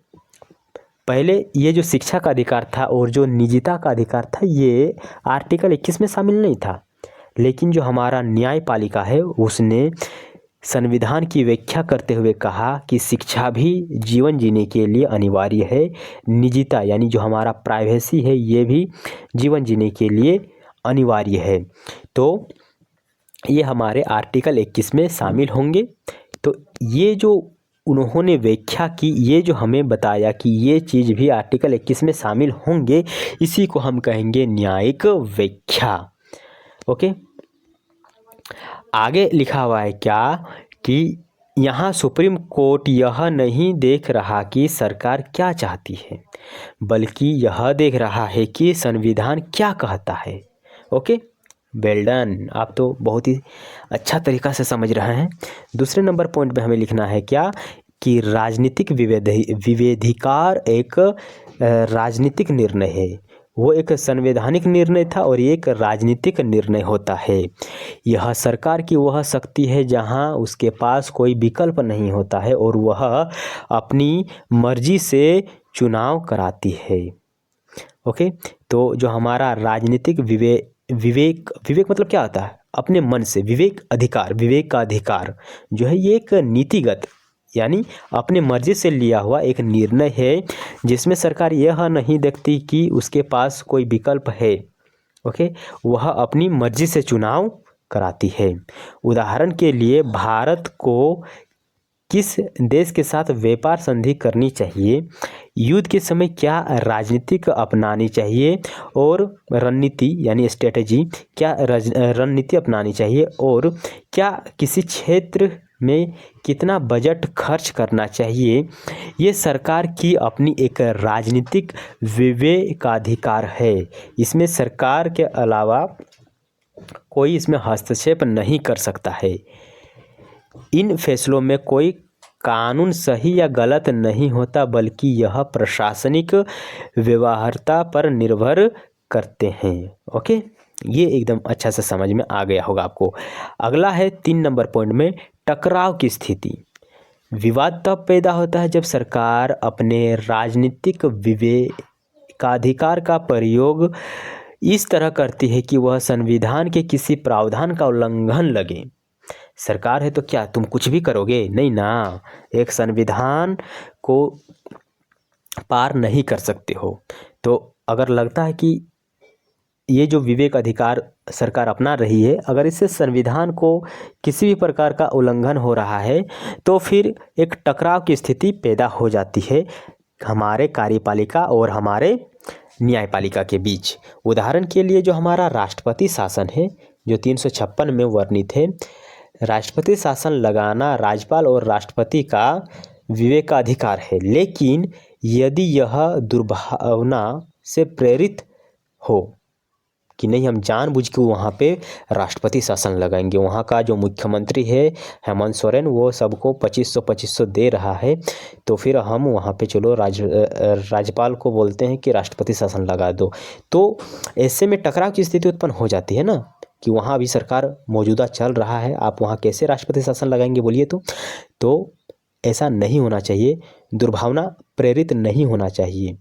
पहले ये जो शिक्षा का अधिकार था और जो निजता का अधिकार था ये आर्टिकल 21 में शामिल नहीं था, लेकिन जो हमारा न्यायपालिका है उसने संविधान की व्याख्या करते हुए कहा कि शिक्षा भी जीवन जीने के लिए अनिवार्य है, निजता यानी जो हमारा प्राइवेसी है ये भी जीवन जीने के लिए अनिवार्य है। तो ये हमारे आर्टिकल 21 में शामिल होंगे। तो ये जो उन्होंने व्याख्या की, ये जो हमें बताया कि ये चीज़ भी आर्टिकल 21 में शामिल होंगे, इसी को हम कहेंगे न्यायिक व्याख्या। ओके, आगे लिखा हुआ है क्या कि यहाँ सुप्रीम कोर्ट यह नहीं देख रहा कि सरकार क्या चाहती है, बल्कि यह देख रहा है कि संविधान क्या कहता है। ओके, वेल डन, आप तो बहुत ही अच्छा तरीका से समझ रहे हैं। दूसरे नंबर पॉइंट पे हमें लिखना है क्या कि राजनीतिक विवेधिकार एक राजनीतिक निर्णय है। वो एक संवैधानिक निर्णय था और एक राजनीतिक निर्णय होता है। यह सरकार की वह शक्ति है जहां उसके पास कोई विकल्प नहीं होता है और वह अपनी मर्जी से चुनाव कराती है। ओके, तो जो हमारा राजनीतिक विवेक मतलब क्या होता है? अपने मन से विवेक का अधिकार जो है ये एक नीतिगत यानी अपने मर्जी से लिया हुआ एक निर्णय है जिसमें सरकार यह नहीं देखती कि उसके पास कोई विकल्प है। ओके, वह अपनी मर्जी से चुनाव कराती है। उदाहरण के लिए भारत को किस देश के साथ व्यापार संधि करनी चाहिए, युद्ध के समय क्या राजनीतिक अपनानी चाहिए और रणनीति यानी स्ट्रेटजी क्या रणनीति अपनानी चाहिए, और क्या किसी क्षेत्र में कितना बजट खर्च करना चाहिए, ये सरकार की अपनी एक राजनीतिक विवेकाधिकार है। इसमें सरकार के अलावा कोई इसमें हस्तक्षेप नहीं कर सकता है। इन फैसलों में कोई कानून सही या गलत नहीं होता, बल्कि यह प्रशासनिक व्यवहार्यता पर निर्भर करते हैं। ओके, ये एकदम अच्छा से समझ में आ गया होगा आपको। अगला है 3 नंबर पॉइंट में टकराव की स्थिति। विवाद तब पैदा होता है जब सरकार अपने राजनीतिक विवेकाधिकार का प्रयोग इस तरह करती है कि वह संविधान के किसी प्रावधान का उल्लंघन लगे। सरकार है तो क्या तुम कुछ भी करोगे? नहीं ना, एक संविधान को पार नहीं कर सकते हो। तो अगर लगता है कि ये जो विवेक अधिकार सरकार अपना रही है, अगर इससे संविधान को किसी भी प्रकार का उल्लंघन हो रहा है तो फिर एक टकराव की स्थिति पैदा हो जाती है हमारे कार्यपालिका और हमारे न्यायपालिका के बीच। उदाहरण के लिए जो हमारा राष्ट्रपति शासन है जो 356 में वर्णित है, राष्ट्रपति शासन लगाना राज्यपाल और राष्ट्रपति का विवेकाधिकार है, लेकिन यदि यह दुर्भावना से प्रेरित हो कि नहीं हम जानबूझ के वहाँ पे राष्ट्रपति शासन लगाएंगे, वहाँ का जो मुख्यमंत्री है हेमंत सोरेन वो सबको 2500 दे रहा है, तो फिर हम वहाँ पे चलो राज्यपाल को बोलते हैं कि राष्ट्रपति शासन लगा दो। तो ऐसे में टकराव की स्थिति उत्पन्न हो जाती है ना कि वहाँ अभी सरकार मौजूदा चल रहा है, आप वहाँ कैसे राष्ट्रपति शासन लगाएंगे बोलिए। तो ऐसा नहीं होना चाहिए, दुर्भावना प्रेरित नहीं होना चाहिए।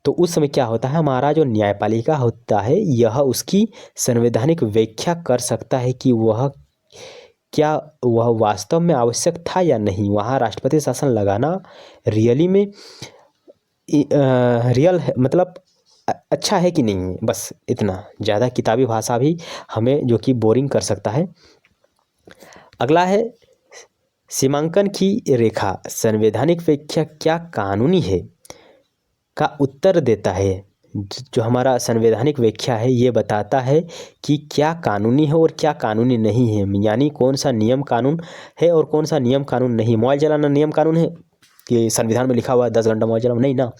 तो उस समय क्या होता है, हमारा जो न्यायपालिका होता है यह उसकी संवैधानिक व्याख्या कर सकता है कि वह वास्तव में आवश्यक था या नहीं, वहाँ राष्ट्रपति शासन लगाना रियली में रियल है, मतलब अच्छा है कि नहीं, बस इतना। ज़्यादा किताबी भाषा भी हमें जो कि बोरिंग कर सकता है। अगला है सीमांकन की रेखा। संवैधानिक व्याख्या क्या कानूनी है का उत्तर देता है। जो हमारा संवैधानिक व्याख्या है ये बताता है कि क्या कानूनी है और क्या कानूनी नहीं है, यानी कौन सा नियम कानून है और कौन सा नियम कानून नहीं। मोबाइल चलाना नियम कानून है कि संविधान में लिखा हुआ है 10 घंटा मोबाइल चलाओ? नहीं ना।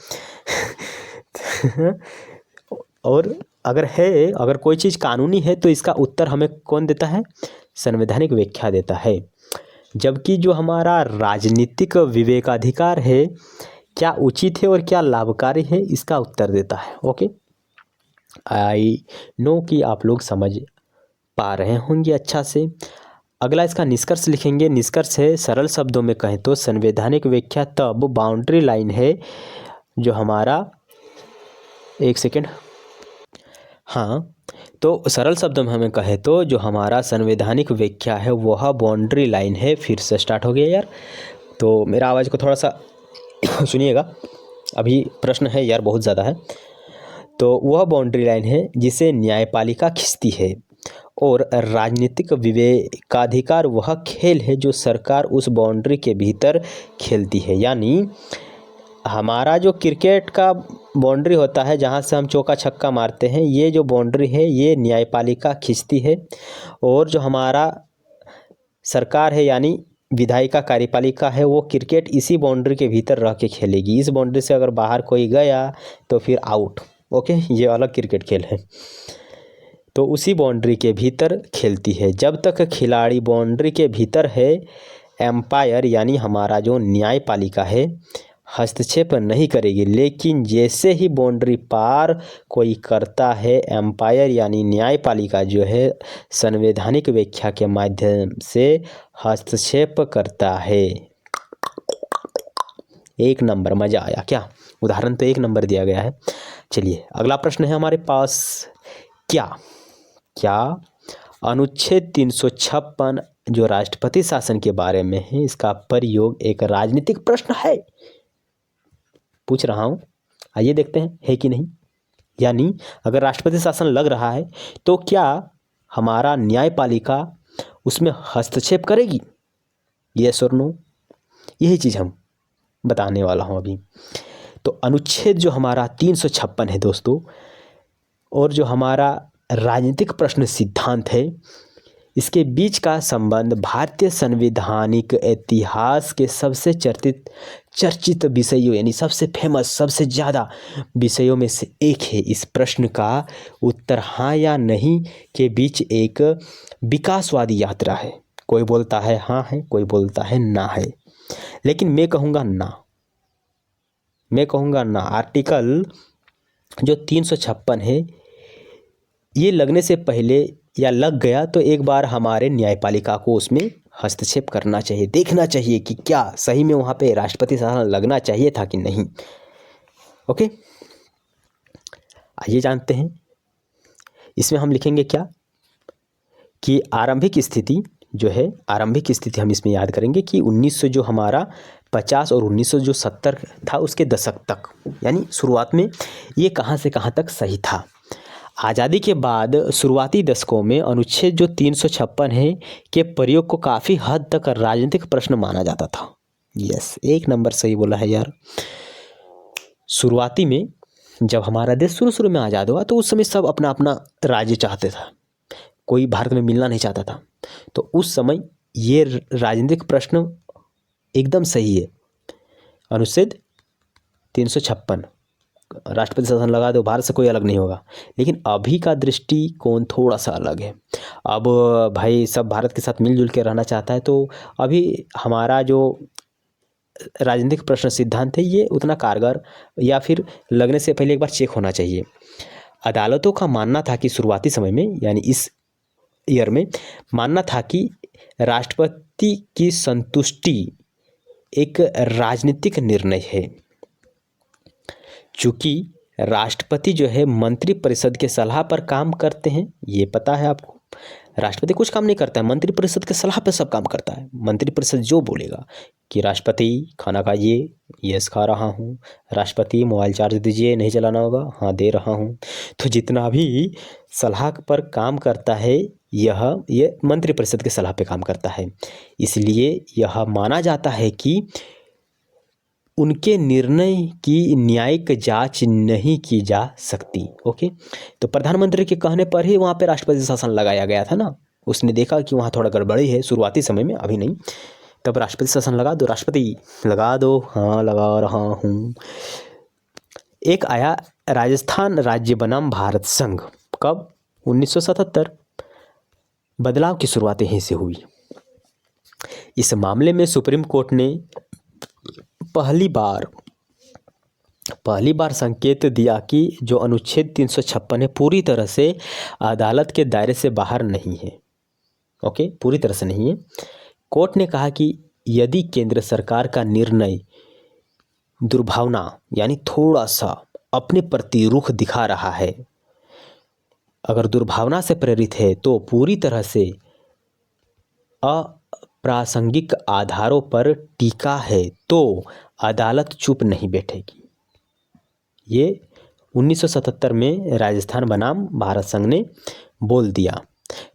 और अगर कोई चीज़ कानूनी है तो इसका उत्तर हमें कौन देता है? संवैधानिक व्याख्या देता है। जबकि जो हमारा राजनीतिक विवेकाधिकार है क्या उचित है और क्या लाभकारी है, इसका उत्तर देता है। ओके, आई नो कि आप लोग समझ पा रहे होंगे अच्छा से। अगला इसका निष्कर्ष लिखेंगे। निष्कर्ष है, सरल शब्दों में कहें तो संवैधानिक व्याख्या तब बाउंड्री लाइन है जो हमारा, एक सेकेंड, हाँ, तो सरल शब्दों में हमें कहे तो जो हमारा संवैधानिक व्याख्या है वह बाउंड्री लाइन है। फिर से स्टार्ट हो गया यार, तो मेरा आवाज़ को थोड़ा सा सुनिएगा, अभी प्रश्न है यार बहुत ज़्यादा है। तो वह बाउंड्री लाइन है जिसे न्यायपालिका खींचती है और राजनीतिक विवेकाधिकार वह खेल है जो सरकार उस बाउंड्री के भीतर खेलती है। यानी हमारा जो क्रिकेट का बाउंड्री होता है जहाँ से हम चौका छक्का मारते हैं, ये जो बाउंड्री है ये न्यायपालिका खींचती है, और जो हमारा सरकार है यानी विधायिका कार्यपालिका है वो क्रिकेट इसी बाउंड्री के भीतर रह के खेलेगी। इस बाउंड्री से अगर बाहर कोई गया तो फिर आउट। ओके, ये अलग क्रिकेट खेल है। तो उसी बाउंड्री के भीतर खेलती है। जब तक खिलाड़ी बाउंड्री के भीतर है, एम्पायर यानी हमारा जो न्यायपालिका है हस्तक्षेप नहीं करेगी, लेकिन जैसे ही बाउंड्री पार कोई करता है, एम्पायर यानी न्यायपालिका जो है संवैधानिक व्याख्या के माध्यम से हस्तक्षेप करता है। एक नंबर, मज़ा आया क्या? उदाहरण तो 1 नंबर दिया गया है। चलिए अगला प्रश्न है हमारे पास, क्या अनुच्छेद 356 जो राष्ट्रपति शासन के बारे में है, इसका प्रयोग एक राजनीतिक प्रश्न है? पूछ रहा हूं, आइए देखते हैं है कि नहीं। यानी अगर राष्ट्रपति शासन लग रहा है तो क्या हमारा न्यायपालिका उसमें हस्तक्षेप करेगी? यस और नो, यही चीज़ हम बताने वाला हूं अभी। तो अनुच्छेद जो हमारा 356 है दोस्तों, और जो हमारा राजनीतिक प्रश्न सिद्धांत है, इसके बीच का संबंध भारतीय संवैधानिक इतिहास के सबसे चर्चित विषयों यानी सबसे फेमस, सबसे ज़्यादा विषयों में से एक है। इस प्रश्न का उत्तर हाँ या नहीं के बीच एक विकासवादी यात्रा है। कोई बोलता है हाँ है, कोई बोलता है ना है, लेकिन मैं कहूँगा ना। आर्टिकल जो 356 है, ये लगने से पहले या लग गया तो एक बार हमारे न्यायपालिका को उसमें हस्तक्षेप करना चाहिए, देखना चाहिए कि क्या सही में वहाँ पे राष्ट्रपति शासन लगना चाहिए था कि नहीं। ओके, आइए जानते हैं। इसमें हम लिखेंगे क्या कि आरंभिक स्थिति हम इसमें याद करेंगे कि 1900 जो हमारा 50 और 1970 था उसके दशक तक, यानी शुरुआत में ये कहाँ से कहाँ तक सही था। आज़ादी के बाद शुरुआती दशकों में अनुच्छेद जो 356 है के प्रयोग को काफ़ी हद तक राजनीतिक प्रश्न माना जाता था। यस, 1 नंबर सही बोला है यार। शुरुआती में जब हमारा देश शुरू में आज़ाद हुआ तो उस समय सब अपना अपना राज्य चाहते था, कोई भारत में मिलना नहीं चाहता था। तो उस समय ये राजनीतिक प्रश्न एकदम सही है। अनुच्छेद 356 राष्ट्रपति शासन लगा दो, भारत से कोई अलग नहीं होगा। लेकिन अभी का दृष्टिकोण थोड़ा सा अलग है। अब भाई सब भारत के साथ मिलजुल के रहना चाहता है, तो अभी हमारा जो राजनीतिक प्रश्न सिद्धांत है ये उतना कारगर या फिर लगने से पहले एक बार चेक होना चाहिए। अदालतों का मानना था कि शुरुआती समय में, यानी इस ईयर में, मानना था कि राष्ट्रपति की संतुष्टि एक राजनीतिक निर्णय है। चूंकि राष्ट्रपति जो है मंत्रिपरिषद के सलाह पर काम करते हैं, ये पता है आपको। राष्ट्रपति कुछ काम नहीं करता है, मंत्रिपरिषद के सलाह पर सब काम करता है। मंत्रिपरिषद जो बोलेगा कि राष्ट्रपति खाना खाइए, यस खा रहा हूँ, राष्ट्रपति मोबाइल चार्ज दीजिए, नहीं चलाना होगा, हाँ दे रहा हूँ। तो जितना भी सलाह पर काम करता है ये मंत्रिपरिषद के सलाह पे काम करता है। इसलिए यह माना जाता है कि उनके निर्णय की न्यायिक जांच नहीं की जा सकती। ओके, तो प्रधानमंत्री के कहने पर ही वहाँ पे राष्ट्रपति शासन लगाया गया था ना। उसने देखा कि वहाँ थोड़ा गड़बड़ी है शुरुआती समय में, अभी नहीं, तब राष्ट्रपति शासन लगा दो, राष्ट्रपति लगा दो, हाँ लगा रहा हूँ। एक आया राजस्थान राज्य बनाम भारत संघ, कब? 1977। बदलाव की शुरुआत यहीं से हुई। इस मामले में सुप्रीम कोर्ट ने पहली बार संकेत दिया कि जो अनुच्छेद 356 है पूरी तरह से अदालत के दायरे से बाहर नहीं है। ओके, पूरी तरह से नहीं है। कोर्ट ने कहा कि यदि केंद्र सरकार का निर्णय दुर्भावना यानी थोड़ा सा अपने प्रति रुख दिखा रहा है, अगर दुर्भावना से प्रेरित है तो पूरी तरह से अप्रासंगिक आधारों पर टीका है, तो अदालत चुप नहीं बैठेगी। ये 1977 में राजस्थान बनाम भारत संघ ने बोल दिया।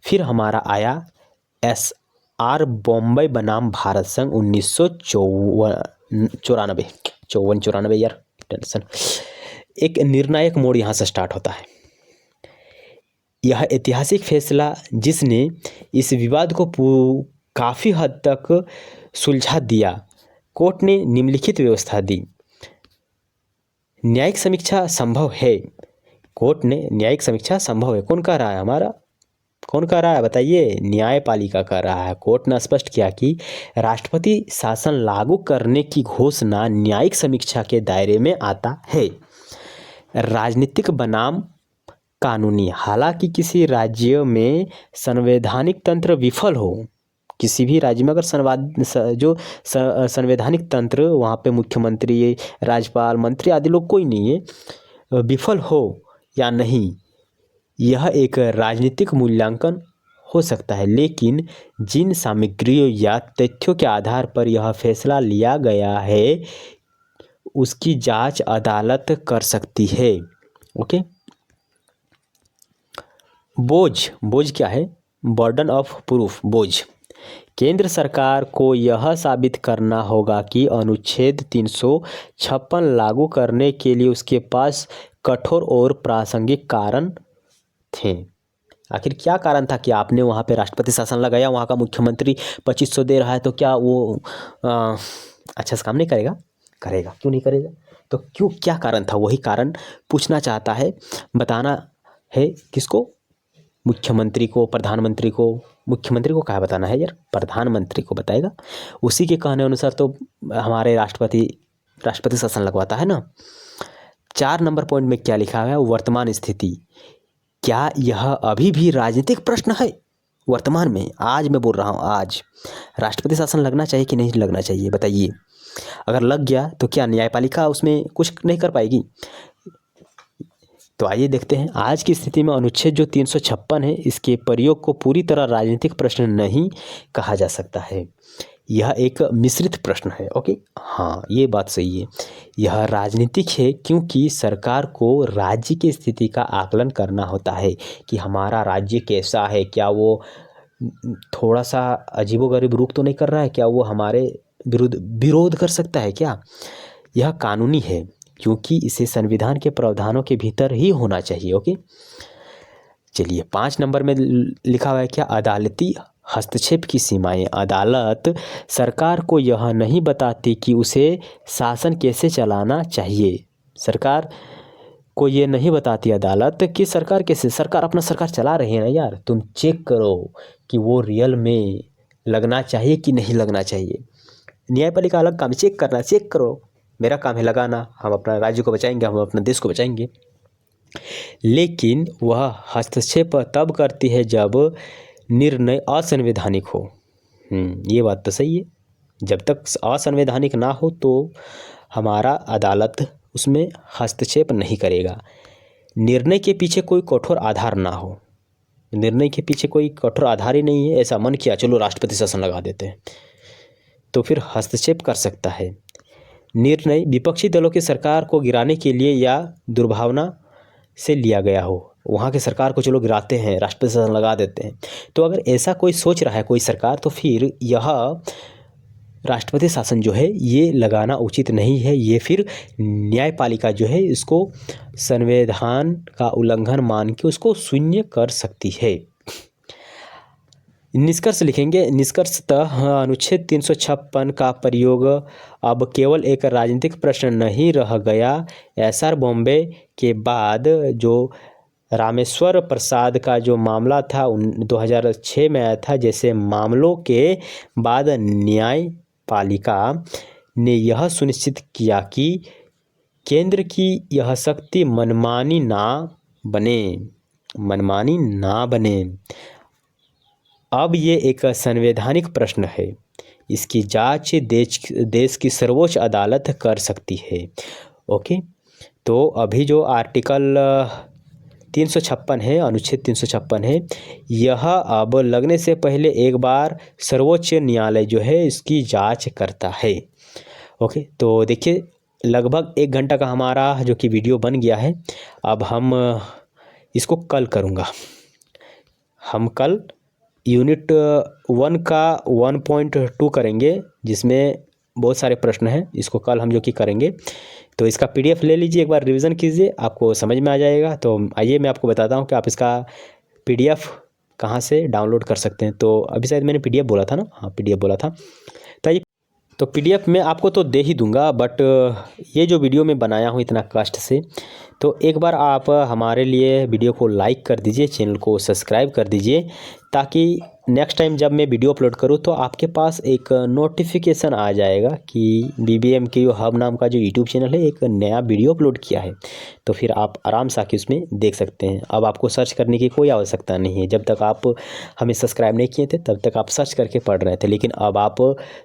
फिर हमारा आया SR बॉम्बे बनाम भारत संघ 1994 यार टेंशन। एक निर्णायक मोड़ यहाँ से स्टार्ट होता है। यह ऐतिहासिक फैसला जिसने इस विवाद को काफ़ी हद तक सुलझा दिया। कोर्ट ने निम्नलिखित व्यवस्था दी। न्यायिक समीक्षा संभव है। कोर्ट ने न्यायिक समीक्षा संभव है। कौन कह रहा है? हमारा कौन कह रहा है बताइए? न्यायपालिका कर रहा है। कोर्ट ने स्पष्ट किया कि राष्ट्रपति शासन लागू करने की घोषणा न्यायिक समीक्षा के दायरे में आता है। राजनीतिक बनाम कानूनी, हालांकि किसी राज्य में संवैधानिक तंत्र विफल हो, किसी भी राज्य में अगर संवैधानिक तंत्र वहाँ पे मुख्यमंत्री, राज्यपाल, मंत्री आदि लोग कोई नहीं है, विफल हो या नहीं, यह एक राजनीतिक मूल्यांकन हो सकता है, लेकिन जिन सामग्रियों या तथ्यों के आधार पर यह फैसला लिया गया है उसकी जांच अदालत कर सकती है। ओके। बोझ क्या है? Burden of proof. बोझ केंद्र सरकार को यह साबित करना होगा कि अनुच्छेद 356 लागू करने के लिए उसके पास कठोर और प्रासंगिक कारण थे। आखिर क्या कारण था कि आपने वहाँ पे राष्ट्रपति शासन लगाया, वहाँ का मुख्यमंत्री 2500 दे रहा है, तो क्या वो अच्छा से काम नहीं करेगा? करेगा, क्यों नहीं करेगा? तो क्या कारण था? वही कारण पूछना चाहता है, बताना है। किसको? मुख्यमंत्री को, प्रधानमंत्री को। मुख्यमंत्री को क्या बताना है यार? प्रधानमंत्री को बताएगा। उसी के कहने अनुसार तो हमारे राष्ट्रपति शासन लगवाता है ना। 4 नंबर पॉइंट में क्या लिखा है? वर्तमान स्थिति। क्या यह अभी भी राजनीतिक प्रश्न है? वर्तमान में, आज मैं बोल रहा हूँ, आज राष्ट्रपति शासन लगना चाहिए कि नहीं लगना चाहिए? बताइए। अगर लग गया तो क्या न्यायपालिका उसमें कुछ नहीं कर पाएगी? तो आइए देखते हैं। आज की स्थिति में अनुच्छेद जो 356 है, इसके प्रयोग को पूरी तरह राजनीतिक प्रश्न नहीं कहा जा सकता है। यह एक मिश्रित प्रश्न है। ओके, हाँ, ये बात सही है। यह राजनीतिक है क्योंकि सरकार को राज्य की स्थिति का आकलन करना होता है कि हमारा राज्य कैसा है, क्या वो थोड़ा सा अजीबोगरीब रुख तो नहीं कर रहा है, क्या वो हमारे विरोध कर सकता है क्या? यह कानूनी है क्योंकि इसे संविधान के प्रावधानों के भीतर ही होना चाहिए। ओके, चलिए 5 नंबर में लिखा हुआ है क्या? अदालती हस्तक्षेप की सीमाएं। अदालत सरकार को यह नहीं बताती कि उसे शासन कैसे चलाना चाहिए। सरकार को ये नहीं बताती अदालत कि सरकार कैसे, सरकार अपना सरकार चला रही है ना यार, तुम चेक करो कि वो रियल में लगना चाहिए कि नहीं लगना चाहिए। न्यायपालिका अलग काम, चेक करना, चेक करो। मेरा काम है लगाना, हम अपना राज्य को बचाएंगे, हम अपने देश को बचाएंगे। लेकिन वह हस्तक्षेप तब करती है जब निर्णय असंवैधानिक हो। ये बात तो सही है। जब तक असंवैधानिक ना हो तो हमारा अदालत उसमें हस्तक्षेप नहीं करेगा। निर्णय के पीछे कोई कठोर आधार ना हो। निर्णय के पीछे कोई कठोर आधार ही नहीं है, ऐसा मन किया चलो राष्ट्रपति शासन लगा देते हैं, तो फिर हस्तक्षेप कर सकता है। निर्णय विपक्षी दलों की सरकार को गिराने के लिए या दुर्भावना से लिया गया हो, वहाँ की सरकार को चलो गिराते हैं, राष्ट्रपति शासन लगा देते हैं, तो अगर ऐसा कोई सोच रहा है कोई सरकार, तो फिर यह राष्ट्रपति शासन जो है ये लगाना उचित नहीं है। ये फिर न्यायपालिका जो है इसको संविधान का उल्लंघन मान के उसको शून्य कर सकती है। निष्कर्ष लिखेंगे। निष्कर्षतः अनुच्छेद 356 का प्रयोग अब केवल एक राजनीतिक प्रश्न नहीं रह गया। एसआर बॉम्बे के बाद जो रामेश्वर प्रसाद का जो मामला था 2006 में आया था, जैसे मामलों के बाद न्यायपालिका ने यह सुनिश्चित किया कि केंद्र की यह शक्ति मनमानी ना बने। अब ये एक संवैधानिक प्रश्न है, इसकी जांच देश की सर्वोच्च अदालत कर सकती है। ओके, तो अभी जो आर्टिकल 356 है, अनुच्छेद 356 है, यह अब लगने से पहले एक बार सर्वोच्च न्यायालय जो है इसकी जांच करता है। ओके, तो देखिए लगभग 1 घंटा का हमारा जो कि वीडियो बन गया है। अब हम इसको कल करूँगा। हम कल यूनिट 1 का 1.2 करेंगे, जिसमें बहुत सारे प्रश्न हैं। इसको कल हम जो कि करेंगे, तो इसका PDF ले लीजिए, एक बार रिवीजन कीजिए, आपको समझ में आ जाएगा। तो आइए मैं आपको बताता हूँ कि आप इसका PDF कहाँ से डाउनलोड कर सकते हैं। तो अभी शायद मैंने PDF बोला था ना, हाँ PDF बोला था। तो PDF मैं आपको तो दे ही दूँगा, बट ये जो वीडियो मैं बनाया हूँ इतना कष्ट से, तो एक बार आप हमारे लिए वीडियो को लाइक कर दीजिए, चैनल को सब्सक्राइब कर दीजिए, ताकि नेक्स्ट टाइम जब मैं वीडियो अपलोड करूं तो आपके पास एक नोटिफिकेशन आ जाएगा कि BBMKU हब नाम का जो यूट्यूब चैनल है एक नया वीडियो अपलोड किया है। तो फिर आप आराम से आके उसमें देख सकते हैं। अब आपको सर्च करने की कोई आवश्यकता नहीं है। जब तक आप हमें सब्सक्राइब नहीं किए थे तब तक आप सर्च करके पढ़ रहे थे, लेकिन अब आप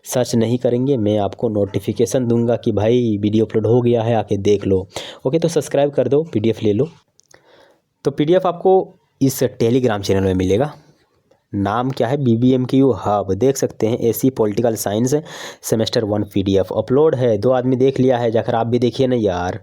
सर्च नहीं करेंगे, मैं आपको नोटिफिकेशन दूंगा कि भाई वीडियो अपलोड हो गया है, आके देख लो। ओके, तो सब्सक्राइब कर दो, PDF ले लो। तो PDF आपको इस टेलीग्राम चैनल में मिलेगा। नाम क्या है? BBMKU hub. देख सकते हैं, AC political science semester 1 PDF upload है। 2 आदमी देख लिया है, जाकर आप भी देखिए ना यार।